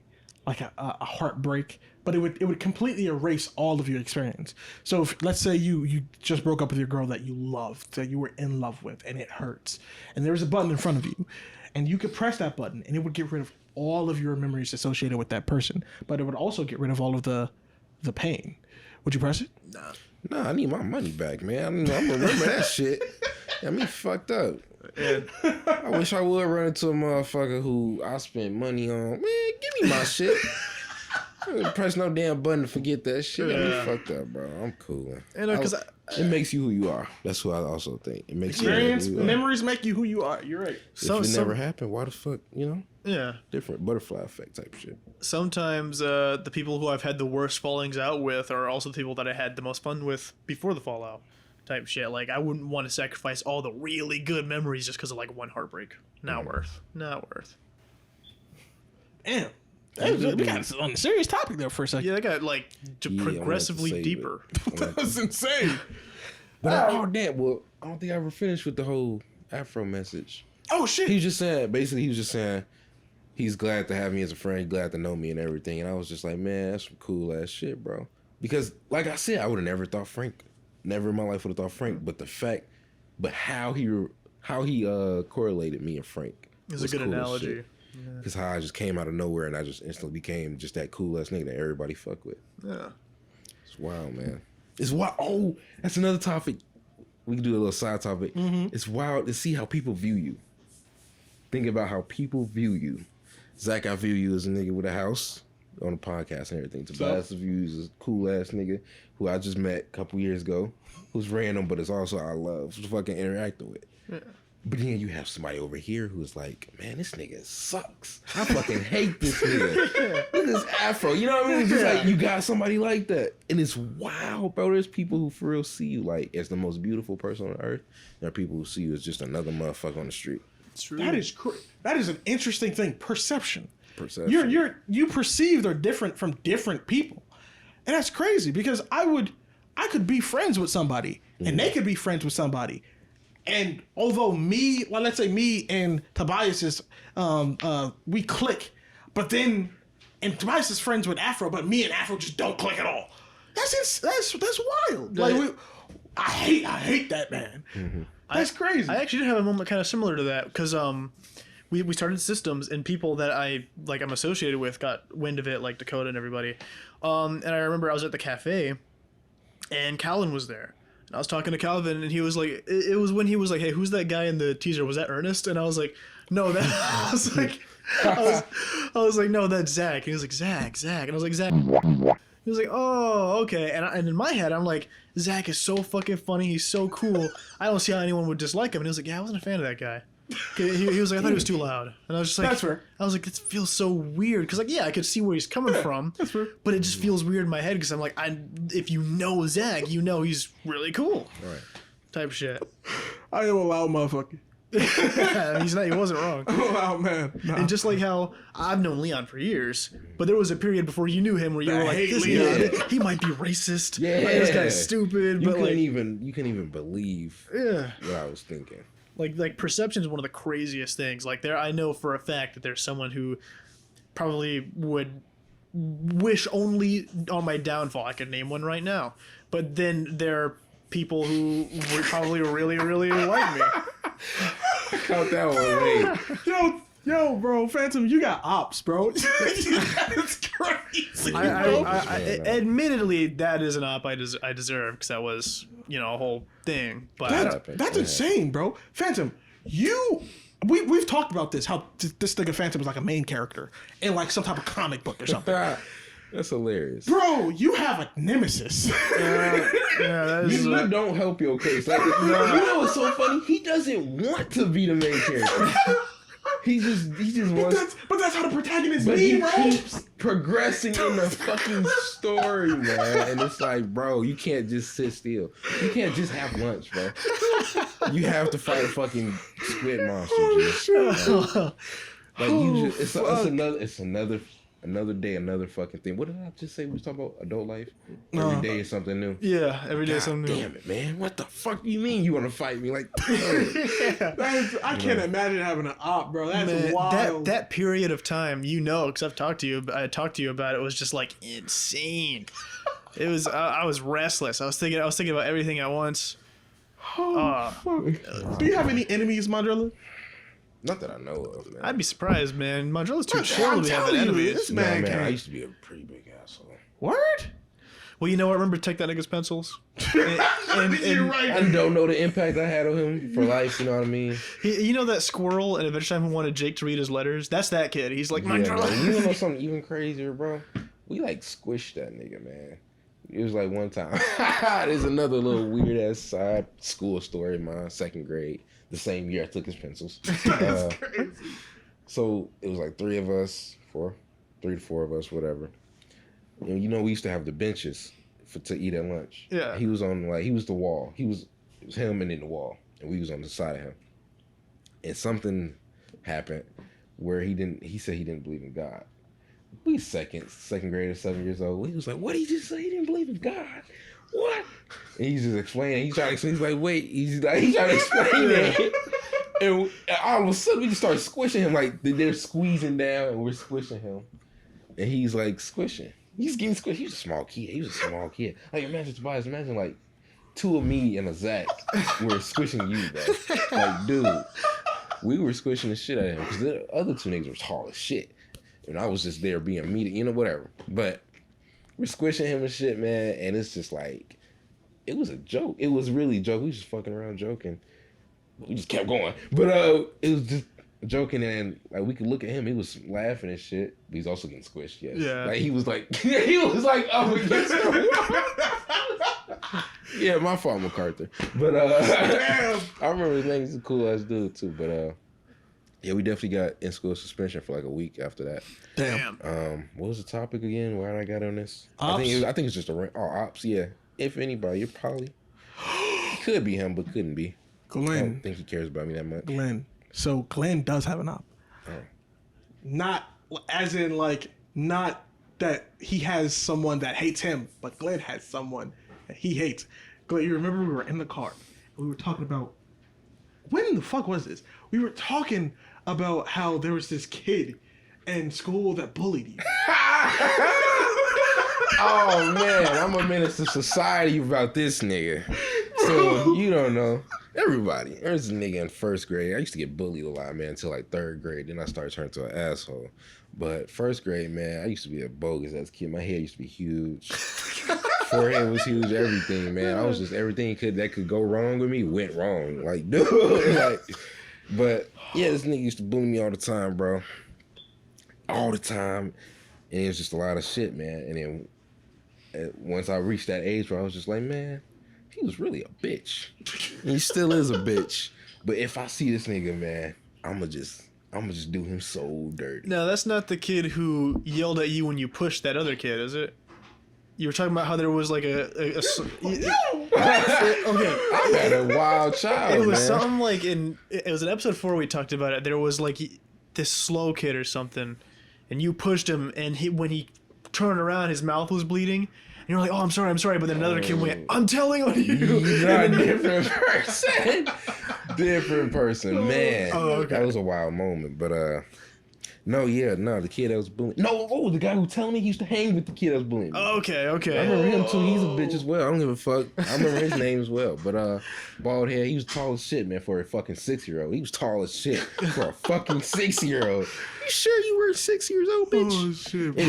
like a heartbreak, but it would completely erase all of your experience. So if, let's say you just broke up with your girl that you loved, that you were in love with, and it hurts, and there's a button in front of you, and you could press that button, and it would get rid of all of your memories associated with that person, but it would also get rid of all of the pain. Would you press it? Nah, I need my money back, man. I'm gonna remember that shit. Got me fucked up. And I wish I would run into a motherfucker who I spent money on. Man, give me my shit. I don't press no damn button to forget that shit. Got me fucked up, bro. I'm cool. It makes you who you are. That's what I also think. It makes experience, memories make you who you are. You're right. If it never happened, why the fuck, you know? Yeah. Different butterfly effect type shit. Sometimes the people who I've had the worst fallings out with are also the people that I had the most fun with before the fallout type shit. Like, I wouldn't want to sacrifice all the really good memories just because of, like, one heartbreak. Not worth. Damn. We got on a serious topic there for a second. Yeah, that got, like, progressively deeper. That's insane. But damn, well, I don't think I ever finished with the whole Afro message. Oh, shit. He was just saying, he's glad to have me as a friend, glad to know me and everything. And I was just like, man, that's some cool ass shit, bro. Because, like I said, I would have never thought Frank. Never in my life would have thought Frank. But how he correlated me and Frank. It's a good cool analogy. Because how I just came out of nowhere and I just instantly became just that cool ass nigga that everybody fuck with. Yeah. It's wild, man. It's wild. Oh, that's another topic. We can do a little side topic. It's wild to see how people view you. Think about how people view you. Zach, I view you as a nigga with a house on the podcast and everything. Tobias views as a cool ass nigga who I just met a couple years ago, who's random, but it's also I love fucking interacting with. Yeah. But then you have somebody over here who's like, man, this nigga sucks. I fucking hate this nigga. Look at this afro. You know what I mean? It's just like, you got somebody like that. And it's wild, bro. There's people who for real see you like as the most beautiful person on earth. There are people who see you as just another motherfucker on the street. It's true. That is an interesting thing. Perception. You perceived are different from different people. And that's crazy because I could be friends with somebody and they could be friends with somebody. And although let's say me and Tobias we click, but then, and Tobias is friends with Afro, but me and Afro just don't click at all. That's wild. Like I hate that, man. That's crazy. I actually did have a moment kind of similar to that because we started systems, and people that I'm associated with got wind of it, like Dakota and everybody. And I remember I was at the cafe, and Calvin was there. And I was talking to Calvin, and he was like, it was when he was like, hey, who's that guy in the teaser? Was that Ernest? And I was like, no, that I was like, I was like, no, that's Zach. And he was like, Zach. And I was like, Zach. He was like, oh, okay. And in my head, I'm like, Zach is so fucking funny. He's so cool. I don't see how anyone would dislike him. And he was like, yeah, I wasn't a fan of that guy. He was like, I thought he was too loud. And I was just like, that's fair. I was like, this feels so weird. Because, like, yeah, I could see where he's coming from. That's fair. But it just feels weird in my head because I'm like, if you know Zach, you know he's really cool. Right. Type shit. I am a loud motherfucker. He wasn't wrong. I'm a loud man. Nah. And just like how I've known Leon for years, but there was a period before you knew him where you were like, this guy, he might be racist. Yeah. Like, this guy's stupid. You but couldn't like, even believe what I was thinking. Like perception is one of the craziest things. Like I know for a fact that there's someone who probably would wish only on my downfall. I could name one right now. But then there are people who would probably really, really like me. Count that one, wait. Yo, bro, Phantom, you got ops, bro. That's crazy. Admittedly, that is an op I deserve because that was, a whole thing. But that's insane, bro. Phantom, we've talked about this, how this nigga Phantom is like a main character in like some type of comic book or something. That's hilarious. Bro, you have a nemesis. You don't help your case. Like, you know what's so funny? He doesn't want to be the main character. He just wants. But that's how the protagonist But be, he bro. keeps progressing in the fucking story, man. And it's like, bro, you can't just sit still. You can't just have lunch, bro. You have to fight a fucking squid monster. It's another day, another fucking thing. What did I just say? We was talking about adult life. Every day is something new. Yeah, every day is something new. Damn it, man! What the fuck do you mean you want to fight me? Like, I can't imagine having an op, bro. That's Man, wild. That period of time, because I've talked to you. I talked to you about it. Was just like insane. It was. I was restless. I was thinking about everything at once. Fuck. Do you have any enemies, Mandrella? not that I know of, man. I'd be surprised, man. Mandrela's too I'm chill to be having telling you, enemies. this No, man man, I can't. used to be a pretty big asshole. Word? Well, you know what? Remember, take that nigga's pencils. You're right. I don't know the impact I had on him for life. You know what I mean? You know that squirrel in Adventure Time who wanted Jake to read his letters? That's that kid. He's like, Yeah, Mandrella. man. You wanna know something even crazier, bro? We like squished that nigga, man. It was like one time. There's another little weird ass side school story in my second grade. The same year I took his pencils. So it was like three to four of us, whatever. And you know, we used to have the benches to eat at lunch. Yeah. He was on he was the wall. It was him and then the wall, and we was on the side of him. And something happened where he said he didn't believe in God. We second grader, 7 years old. He was like, "What did he just say? He didn't believe in God. What?" And he's just explaining. He's trying to explain. He's like, "Wait." He's trying to explain that. And all of a sudden, we just start squishing him. Like they're squeezing down, and we're squishing him. And he's like squishing. He's getting squished. He was a small kid. Like imagine Tobias. Imagine like two of me and a Zach were squishing you, bro. Like, dude, we were squishing the shit out of him because the other two niggas were tall as shit. And I was just there being mean, whatever. But we're squishing him and shit, man. And it's just like, it was a joke. It was really a joke. We was just fucking around joking. We just kept going. But it was just joking, and like we could look at him. He was laughing and shit. But he's also getting squished, yes. Yeah. Like he was like up against him. Yeah, my fault, MacArthur. But Damn. I remember his name. He's a cool ass dude too. But yeah, we definitely got in school suspension for like a week after that. Damn. What was the topic again? Why did I got on this? Ops? I think it's just ops. Yeah. If anybody, you're probably could be him, but couldn't be. I Glenn. don't think he cares about me that much. Glenn. So Glenn does have an op. Oh. Not as in like, not that he has someone that hates him, but Glenn has someone that he hates. Glenn, you remember we were in the car and we were talking about, when the fuck was this? We were talking about how there was this kid in school that bullied you. Oh man, I'm a menace to society about this nigga. So you don't know. Everybody. There's a nigga in first grade. I used to get bullied a lot, man, until like third grade. Then I started turning to an asshole. But first grade, man, I used to be a bogus ass kid. My head used to be huge. Forehead was huge. Everything, man. I was just everything that could go wrong with me went wrong. Like, dude. Like, but yeah, this nigga used to bully me all the time, bro. All the time. And it was just a lot of shit, man. And then once I reached that age where I was just like, man, he was really a bitch. And he still is a bitch. But if I see this nigga, man, I'ma just do him so dirty. No, that's not the kid who yelled at you when you pushed that other kid, is it? You were talking about how there was like okay. I had a wild child. It was man. something like it was in episode 4 we talked about it. There was like this slow kid or something, and you pushed him, and when he turned around, his mouth was bleeding. And you're like, oh, I'm sorry. But then another kid went, I'm telling on you. Not a different person. Different person, man. Oh, okay. That was a wild moment. But the kid that was bullying. No, the guy who telling me he used to hang with the kid that was bullying me. Okay. I remember him too. He's a bitch as well. I don't give a fuck. I remember his name as well. But bald head, he was tall as shit, man, for a fucking 6-year-old. He was tall as shit for a fucking 6-year-old. You sure you were 6 years old, bitch? Oh, shit, bro.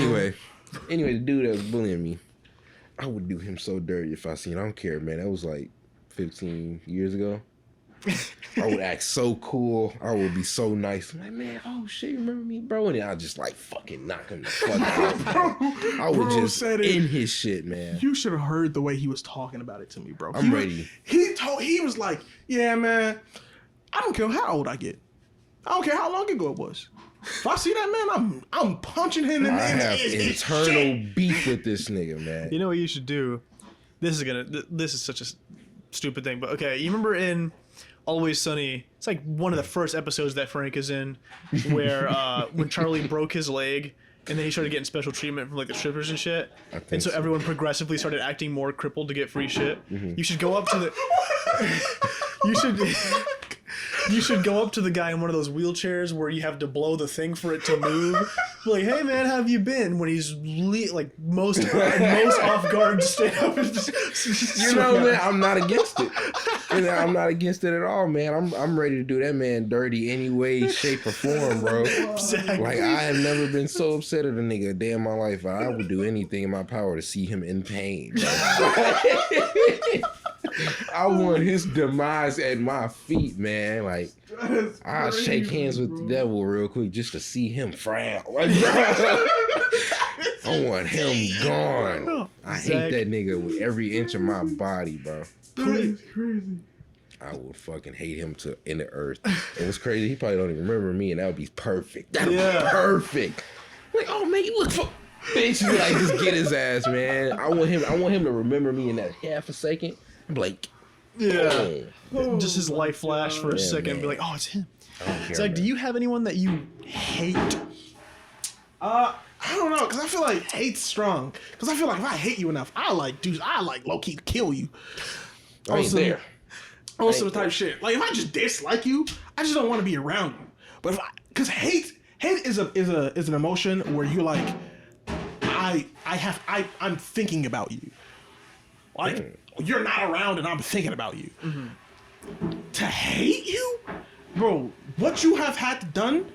Anyway, the dude that was bullying me, I would do him so dirty if I seen. I don't care, man. That was like 15 years ago. I would act so cool. I would be so nice. I'm like, man, oh shit, you remember me, bro? And then I'd just like fucking knock him the fuck out. I would just in his shit, man. You should have heard the way he was talking about it to me, bro. I'm ready. He was like, yeah, man, I don't care how old I get. I don't care how long ago it was. If I see that man, I'm punching him in the I have his internal shit. beef with this nigga, man. You know what you should do? This is such a stupid thing, but okay. You remember in Always Sunny? It's like one of the first episodes that Frank is in, where when Charlie broke his leg, and then he started getting special treatment from like the strippers and shit, and so everyone progressively started acting more crippled to get free shit. Mm-hmm. You should go up to the. You should go up to the guy in one of those wheelchairs where you have to blow the thing for it to move. Be like, hey man, how have you been? When he's most off guard, stand up and just You know, man, I'm not against it. I'm not against it at all, man. I'm ready to do that man dirty any way, shape, or form, bro. Exactly. Like, I have never been so upset at a nigga a day in my life. I would do anything in my power to see him in pain. I want his demise at my feet, man. Like, I'll shake hands with the devil real quick just to see him frown. Like, bro, I want him gone. I hate that nigga with every inch of my body, bro. That's crazy. I would fucking hate him to in the earth. It was crazy. He probably don't even remember me, and that would be perfect. That would be perfect. Like, oh man, you look for bitch. Like, just get his ass, man. I want him to remember me in that half a second. I'm like, just his life flash for a second, and be like, oh, it's him. Zach, do you have anyone that you hate? I don't know, because I feel like hate's strong. Because I feel like if I hate you enough, I like low key kill you. I ain't there. Also the type of shit. Like if I just dislike you, I just don't want to be around you. But because hate is an emotion where you're like, I'm thinking about you. Like you're not around and I'm thinking about you. Mm-hmm. To hate you, bro, what you have had done,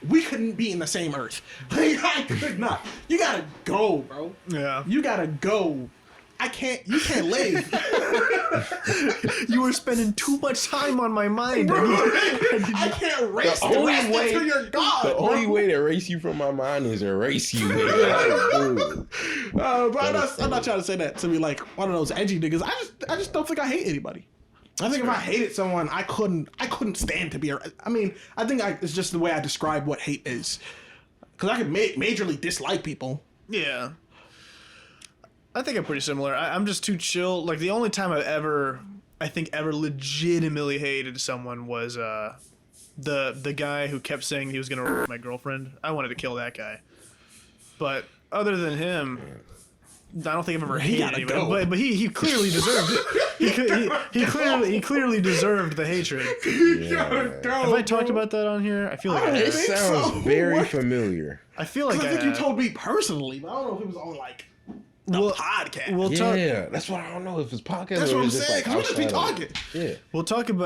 we couldn't be in the same earth. Like, I could not. You gotta go, bro. Yeah. You gotta go. You can't live. You were spending too much time on my mind. I can't race the rest until you're gone. The only way to erase you from my mind is erase you. Nigga. But I'm not trying to say that to be like one of those edgy niggas. I just don't think I hate anybody. I think if I hated someone, I couldn't stand to be around. I mean, I think it's just the way I describe what hate is. Because I could majorly dislike people. Yeah. I think I'm pretty similar. I'm just too chill. Like, the only time I've ever legitimately hated someone was the guy who kept saying he was going to rape my girlfriend. I wanted to kill that guy. But other than him, I don't think I've ever hated anyone. But he clearly deserved it. He clearly deserved the hatred. Have I talked about that on here? I feel like it sounds very familiar. I feel like I think you told me personally, but I don't know if it was on like the Well, podcast. we'll talk. Yeah, that's what I don't know if it's podcast. That's or what I'm it's just saying. like We'll just be outside of talking. it. Yeah.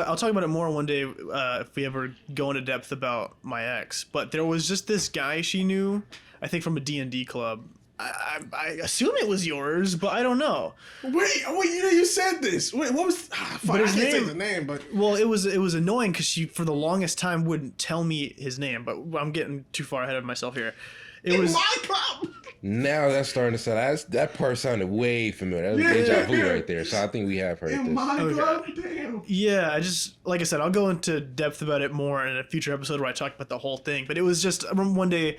I'll talk about it more one day if we ever go into depth about my ex. But there was just this guy she knew, I think from a D&D club. I assume it was yours, but I don't know. Wait, you said this. Wait, what was? Fuck, I his can't say name- the name, but Well, it was annoying because she for the longest time wouldn't tell me his name. But I'm getting too far ahead of myself here. It in was my club. Now that's starting to sound. That part sounded way familiar. That was deja vu right there. So I think we have heard In this. my Okay. club, damn. Yeah, I just like I said, I'll go into depth about it more in a future episode where I talk about the whole thing. But it was just I remember one day.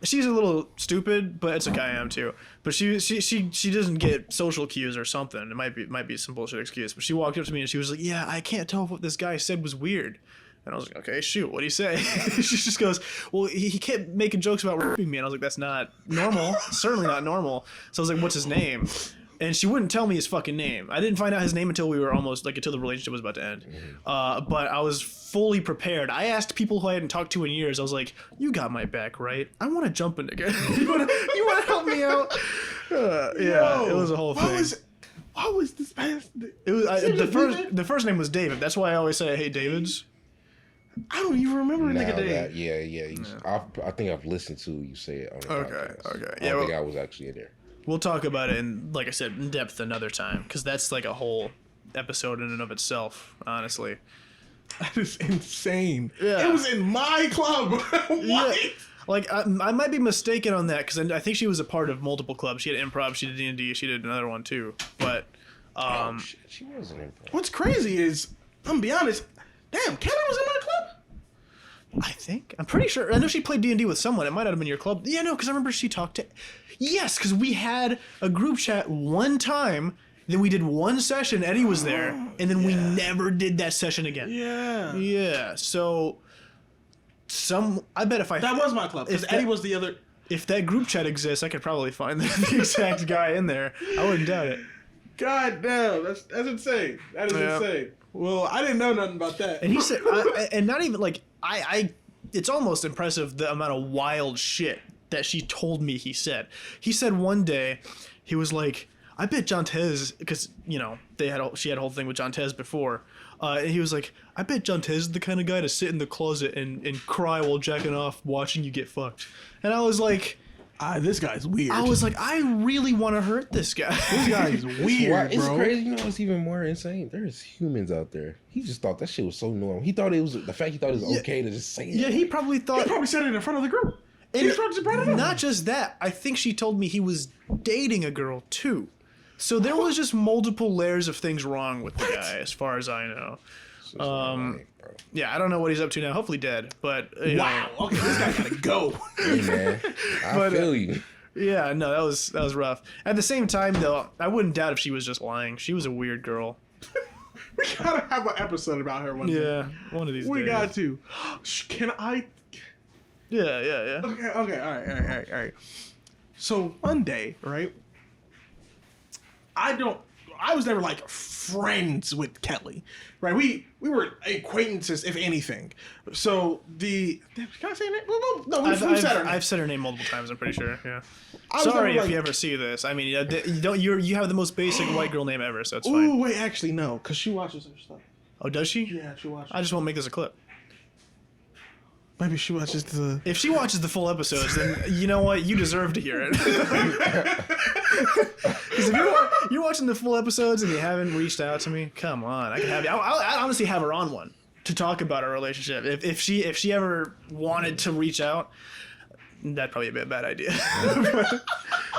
She's a little stupid, but it's okay. I am too. But she doesn't get social cues or something. It might be some bullshit excuse. But she walked up to me and she was like, "Yeah, I can't tell if what this guy said was weird." And I was like, "Okay, shoot, what do you say?" She just goes, "Well, he kept making jokes about raping me." And I was like, "That's not normal. Certainly not normal." So I was like, "What's his name?" And she wouldn't tell me his fucking name. I didn't find out his name until we were almost until the relationship was about to end. But I was fully prepared. I asked people who I hadn't talked to in years. I was like, "You got my back, right? I want to jump in again. you want to help me out?" Yeah, it was a whole thing. What was this past? It was the first name was David. That's why I always say I hate Davids. I don't even remember a Now nigga name. that, yeah. I think I've listened to you say it on the podcast. okay. I Yeah, don't think well- I was actually in there. We'll talk about it in, like I said, in depth another time because that's like a whole episode in and of itself. Honestly. That is insane. Yeah. It was in my club. What? Yeah. Like I might be mistaken on that because I think she was a part of multiple clubs. She had improv, she did D&D, she did another one too. But Oh, shit, she wasn't in. What's crazy is, I'm gonna be honest. Damn, Kelly was in my club. I'm pretty sure. I know she played D&D with someone. It might not have been your club. Yeah, no, because I remember she talked to. Yes, because we had a group chat one time. Then we did one session. Eddie was there, and then we never did that session again. Yeah. Yeah. So, I bet if I That was my club. Because If Eddie that- was the other. if that group chat exists, I could probably find the exact guy in there. I wouldn't doubt it. God damn, that's insane. That is Yeah. insane. Well, I didn't know nothing about that. And he said, and not even like it's almost impressive the amount of wild shit that she told me he said. He said one day, he was like, I bet John Tez, because, you know, she had a whole thing with John Tez before. And he was like, I bet John Tez is the kind of guy to sit in the closet and cry while jacking off watching you get fucked. And I was like, This guy's weird. I really want to hurt this guy. This guy's weird, It's bro. crazy. You know what's even more insane? There's humans out there. He just thought that shit was so normal. He thought it was the fact he thought it was okay to just say it. Yeah, he probably He thought. probably said it in front of the group. And He probably just brought it up. not just that, I think she told me he was dating a girl too. So there was just multiple layers of things wrong with the guy, as far as I know. It's just ironic, bro. Yeah, I don't know what he's up to now. Hopefully dead, but you Wow. know. Okay, this guy gotta go. Hey man, I But, feel you. Yeah, no, that was rough. At the same time, though, I wouldn't doubt if she was just lying. She was a weird girl. We gotta have an episode about her one day. Yeah, one of these We days. got to. Can I? Yeah. Okay. All right. So one day, right? I was never like friends with Kelly, right? We were acquaintances, if anything. So can I say her name? No, we've said her name. I've said her name multiple times. I'm pretty sure. Yeah. I was Sorry never, if like- you ever see this. I mean, you have the most basic white girl name ever, so it's Ooh, fine. wait, actually no, because she watches her stuff. Oh, does she? Yeah, she watches. I just won't make this a clip. Maybe she watches the. If she watches the full episodes, then you know what? You deserve to hear it. Because if you're watching the full episodes and you haven't reached out to me, come on, I can have you. I'd honestly have her on one to talk about our relationship. If she ever wanted to reach out, that'd probably be a bad idea.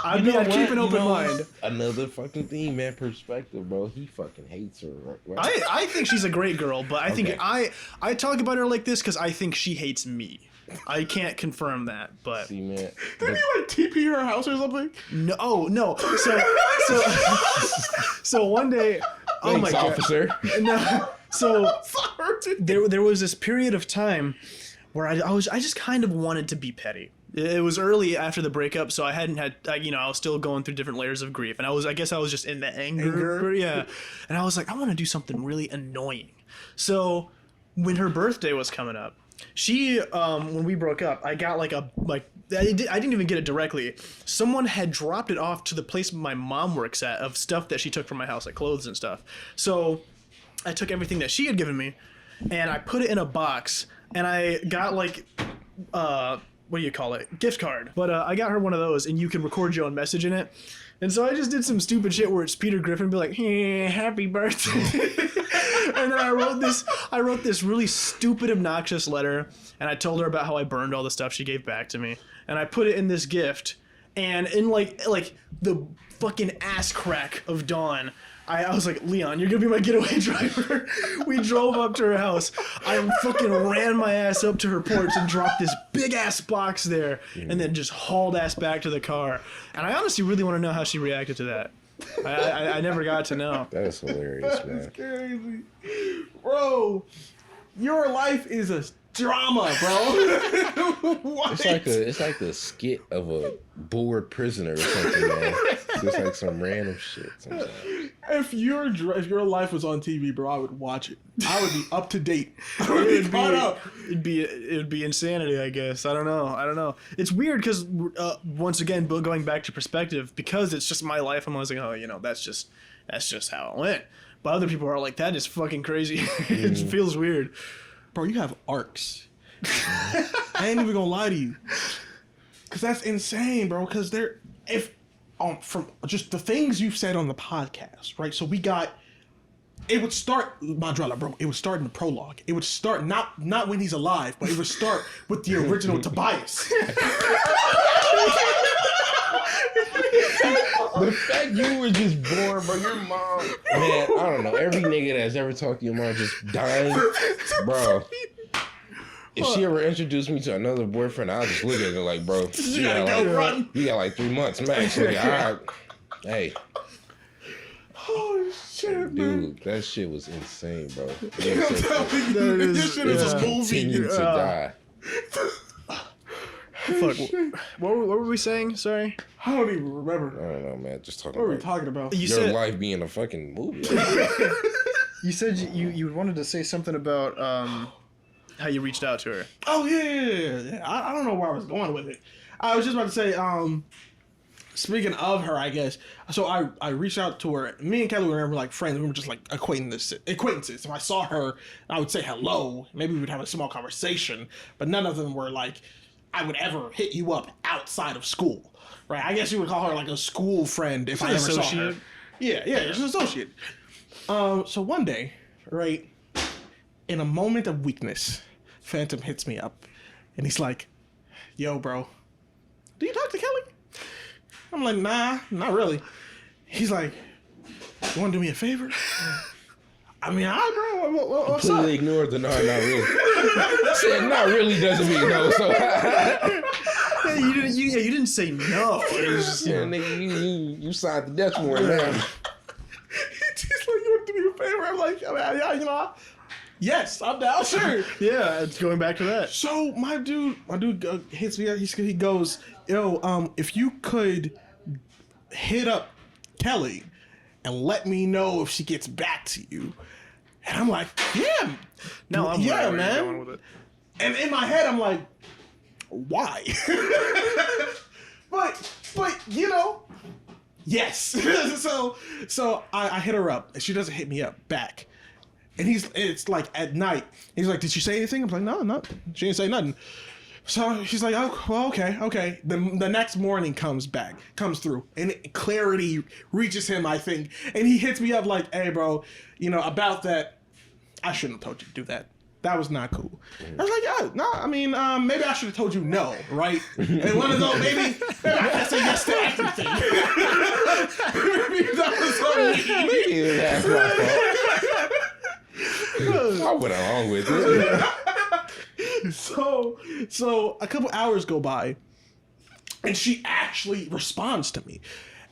I'd keep an open mind. Another fucking thing, man. Perspective, bro. He fucking hates her. Right? I think she's a great girl, but I think Okay. I talk about her like this because I think she hates me. I can't confirm that, but See, man. Did you like TP her house or something? no. So one day, oh my Thanks, god, officer. no. So Sorry. there was this period of time where I just kind of wanted to be petty. It was early after the breakup, so I hadn't had, I was still going through different layers of grief, and I guess I was just in the anger. Yeah, and I was like, I want to do something really annoying. So when her birthday was coming up, she when we broke up, I got like I didn't even get it directly. Someone had dropped it off to the place my mom works at of stuff that she took from my house, like clothes and stuff. So I took everything that she had given me, and I put it in a box, and I got like, what do you call it? Gift card. But I got her one of those, and you can record your own message in it. And so I just did some stupid shit where it's Peter Griffin be like, hey, happy birthday. And then I wrote this really stupid, obnoxious letter, and I told her about how I burned all the stuff she gave back to me. And I put it in this gift, and in like the fucking ass crack of dawn, I was like, Leon, you're gonna be my getaway driver. We drove up to her house. I fucking ran my ass up to her porch and dropped this big ass box there, and then just hauled ass back to the car. And I honestly really want to know how she reacted to that. I never got to know. That is hilarious, man. That's crazy. Bro, your life is a drama, bro. What? It's like a skit of a bored prisoner or something, man. Just like some random shit sometimes. If your life was on TV, bro, I would watch it. I would be up to date. I would be caught up. It'd be insanity, I guess. I don't know. It's weird because once again, going back to perspective, because it's just my life. I'm always like, oh, that's just how it went. But other people are like, that is fucking crazy. It feels weird. Bro, you have arcs. I ain't even gonna lie to you, cause that's insane, bro. Cause from just the things you've said on the podcast, right? So it would start Mandrella, bro. It would start in the prologue. It would start not when he's alive, but it would start with the original Tobias. But the fact you were just born, bro, your mom, man, I don't know. Every nigga that's ever talked to your mom just dying, bro. If she ever introduced me to another boyfriend, I'll just look at her like, bro, you got like 3 months max. Like, all right, hey. Oh shit, Dude, man. that shit was insane, bro. This shit is a movie. Continued to die. Fuck. What were we saying? Sorry. I don't even remember. I don't know, man. Just talking What were we about talking about? your life being a fucking movie. You said you wanted to say something about how you reached out to her. Oh yeah. I don't know where I was going with it. I was just about to say, speaking of her, I guess. So I reached out to her. Me and Kelly were like friends. We were just like acquaintances. If I saw her, I would say hello. Maybe we would have a small conversation. But none of them were like, I would ever hit you up outside of school, right? I guess you would call her like a school friend if I ever saw her. Yeah, it's an associate. So one day, right, in a moment of weakness, Phantom hits me up, and he's like, "Yo, bro, do you talk to Kelly?" I'm like, "Nah, not really." He's like, "You want to do me a favor?" I mean, bro, what's up? Completely ignored the no, not really. Said not really doesn't mean no. So you didn't say no. It was just, nigga, you signed the death warrant now. He's like, "You want to do me a favor?" I'm like, yeah, yes, I'm down, sure. Yeah, it's going back to that. So my dude hits me up. He goes, "Yo, if you could hit up Kelly and let me know if she gets back to you." And I'm like, "Yeah, no, I'm yeah, where man." you're going with it. And in my head, I'm like, "Why?" but yes. so I hit her up, and she doesn't hit me up back. And it's like at night. He's like, "Did she say anything?" I'm like, "No, she didn't say nothing." So she's like, "Oh, well, okay." The next morning comes through, and clarity reaches him, I think, and he hits me up like, "Hey, bro, about that, I shouldn't have told you to do that. That was not cool." I was like, "Yeah, no, I mean, maybe I should have told you no, right?" And one of those, maybe I had to say yes to everything. Maybe that was on me. Yeah, that's my fault. I went along with it. So a couple hours go by, and she actually responds to me,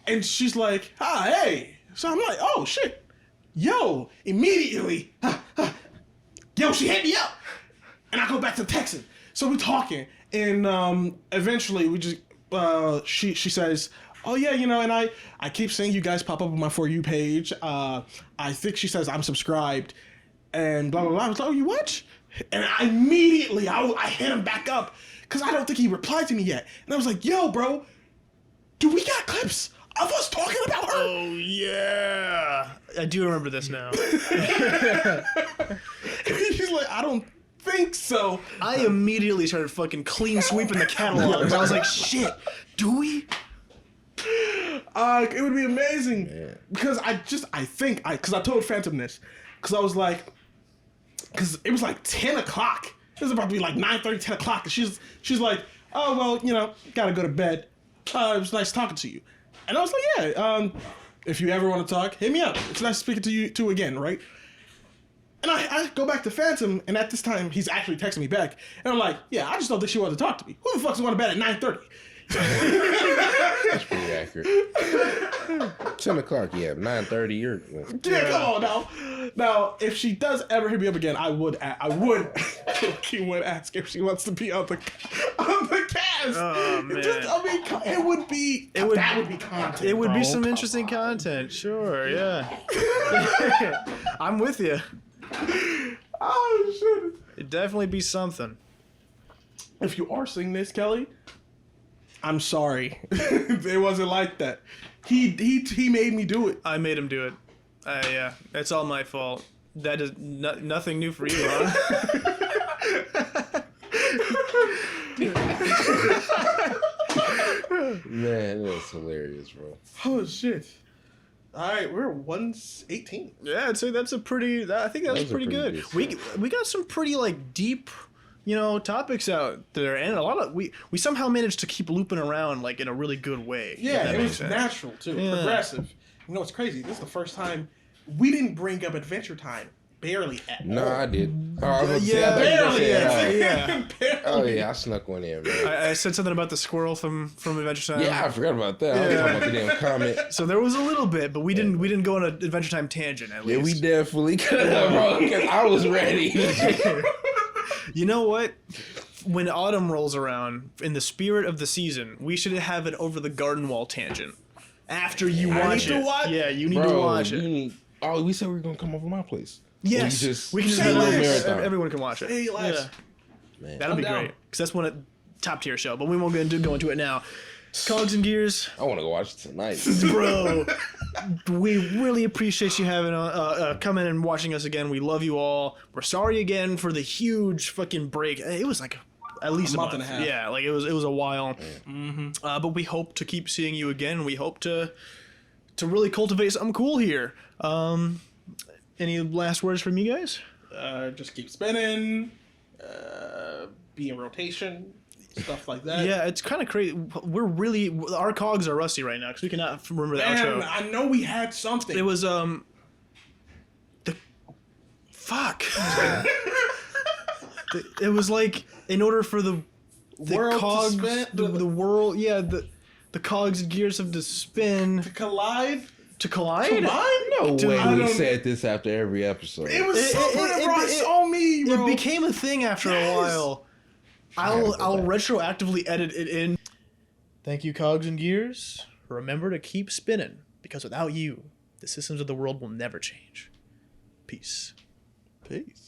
and she's like, hey. So I'm like, oh shit, yo, immediately, yo, she hit me up, and I go back to texting. So we're talking, and eventually we just she says, "Oh yeah, and I keep seeing you guys pop up on my For You page. I think," she says, "I'm subscribed." And blah, blah, blah. I was like, "Oh, you watch?" And I immediately hit him back up because I don't think he replied to me yet. And I was like, yo, bro, do we got clips of us talking about her? Oh yeah, I do remember this now. He's like, I don't think so. I immediately started fucking clean sweeping the catalogs. I was like, shit, do we? It would be amazing because I told Phantom this because I was like, because it was like 10 o'clock. It was about to be like 9:30, 10 o'clock. And she's like, oh, well, you know, gotta go to bed. It was nice talking to you. And I was like, yeah, if you ever want to talk, hit me up. It's nice speaking to you too again, right? And I go back to Phantom, and at this time, he's actually texting me back. And I'm like, yeah, I just don't think she wanted to talk to me. Who the fuck's going to bed at 9:30? That's pretty accurate. 10 o'clock, yeah. 9:30, you're... Yeah, come on now. Now, if she does ever hit me up again, I would ask if she wants to be on the cast. Oh, man. It would be content. It would bro. be some interesting content, sure, yeah. I'm with you. Oh, shit. It'd definitely be something. If you are seeing this, Kelly, I'm sorry. It wasn't like that. He made me do it. I made him do it. Yeah, it's all my fault. That is nothing new for you, Ron. Man, that's hilarious, bro. Oh, shit. All right, we're 118. Yeah, I'd say that's a pretty. I think that was pretty good. We got some pretty like deep, topics out there, and a lot of we somehow managed to keep looping around like in a really good way. Yeah, it was natural too, progressive. You know what's crazy? This is the first time we didn't bring up Adventure Time. Barely at all. No, I did. Oh, I was gonna say, Yeah, I thought you were barely. saying, Yeah. Barely. oh, yeah, I snuck one in, man. I said something about the squirrel from Adventure Time. Yeah, I forgot about that. I was talking about the damn comment. So there was a little bit, but we didn't go on an Adventure Time tangent at least. Yeah, we definitely could have, bro, because I was ready. You know what? When autumn rolls around, in the spirit of the season, we should have an over the garden wall tangent. After you watch it. need to watch? Yeah, you need Bro, to watch it. we said we were going to come over my place. Yes, we can say just less. marathon. everyone can watch it. Say less. Yeah. Man. That'll be I'm down. great because that's one top tier show. But we won't go into it now. Cogs and Gears, I want to go watch it tonight. bro. We really appreciate you having coming and watching us again. We love you all. We're sorry again for the huge fucking break. It was like at least a month and a half. Yeah, like it was a while. But we hope to keep seeing you again. We hope to really cultivate something cool here. Any last words from you guys? Just keep spinning. Be in rotation. Stuff like that. Yeah, it's kind of crazy. Our cogs are rusty right now because we cannot remember the Man, outro. I know we had something. It was the fuck. It was like in order for the World to cogs, spin- the world, yeah, the cogs and gears of the spin collide. to collide. Combine? No Dude, way I we don't- said this after every episode. It was something that brought it- on me, bro. It became a thing after a while. I'll retroactively edit it in. Thank you, cogs and gears. Remember to keep spinning because without you, the systems of the world will never change. Peace. Peace.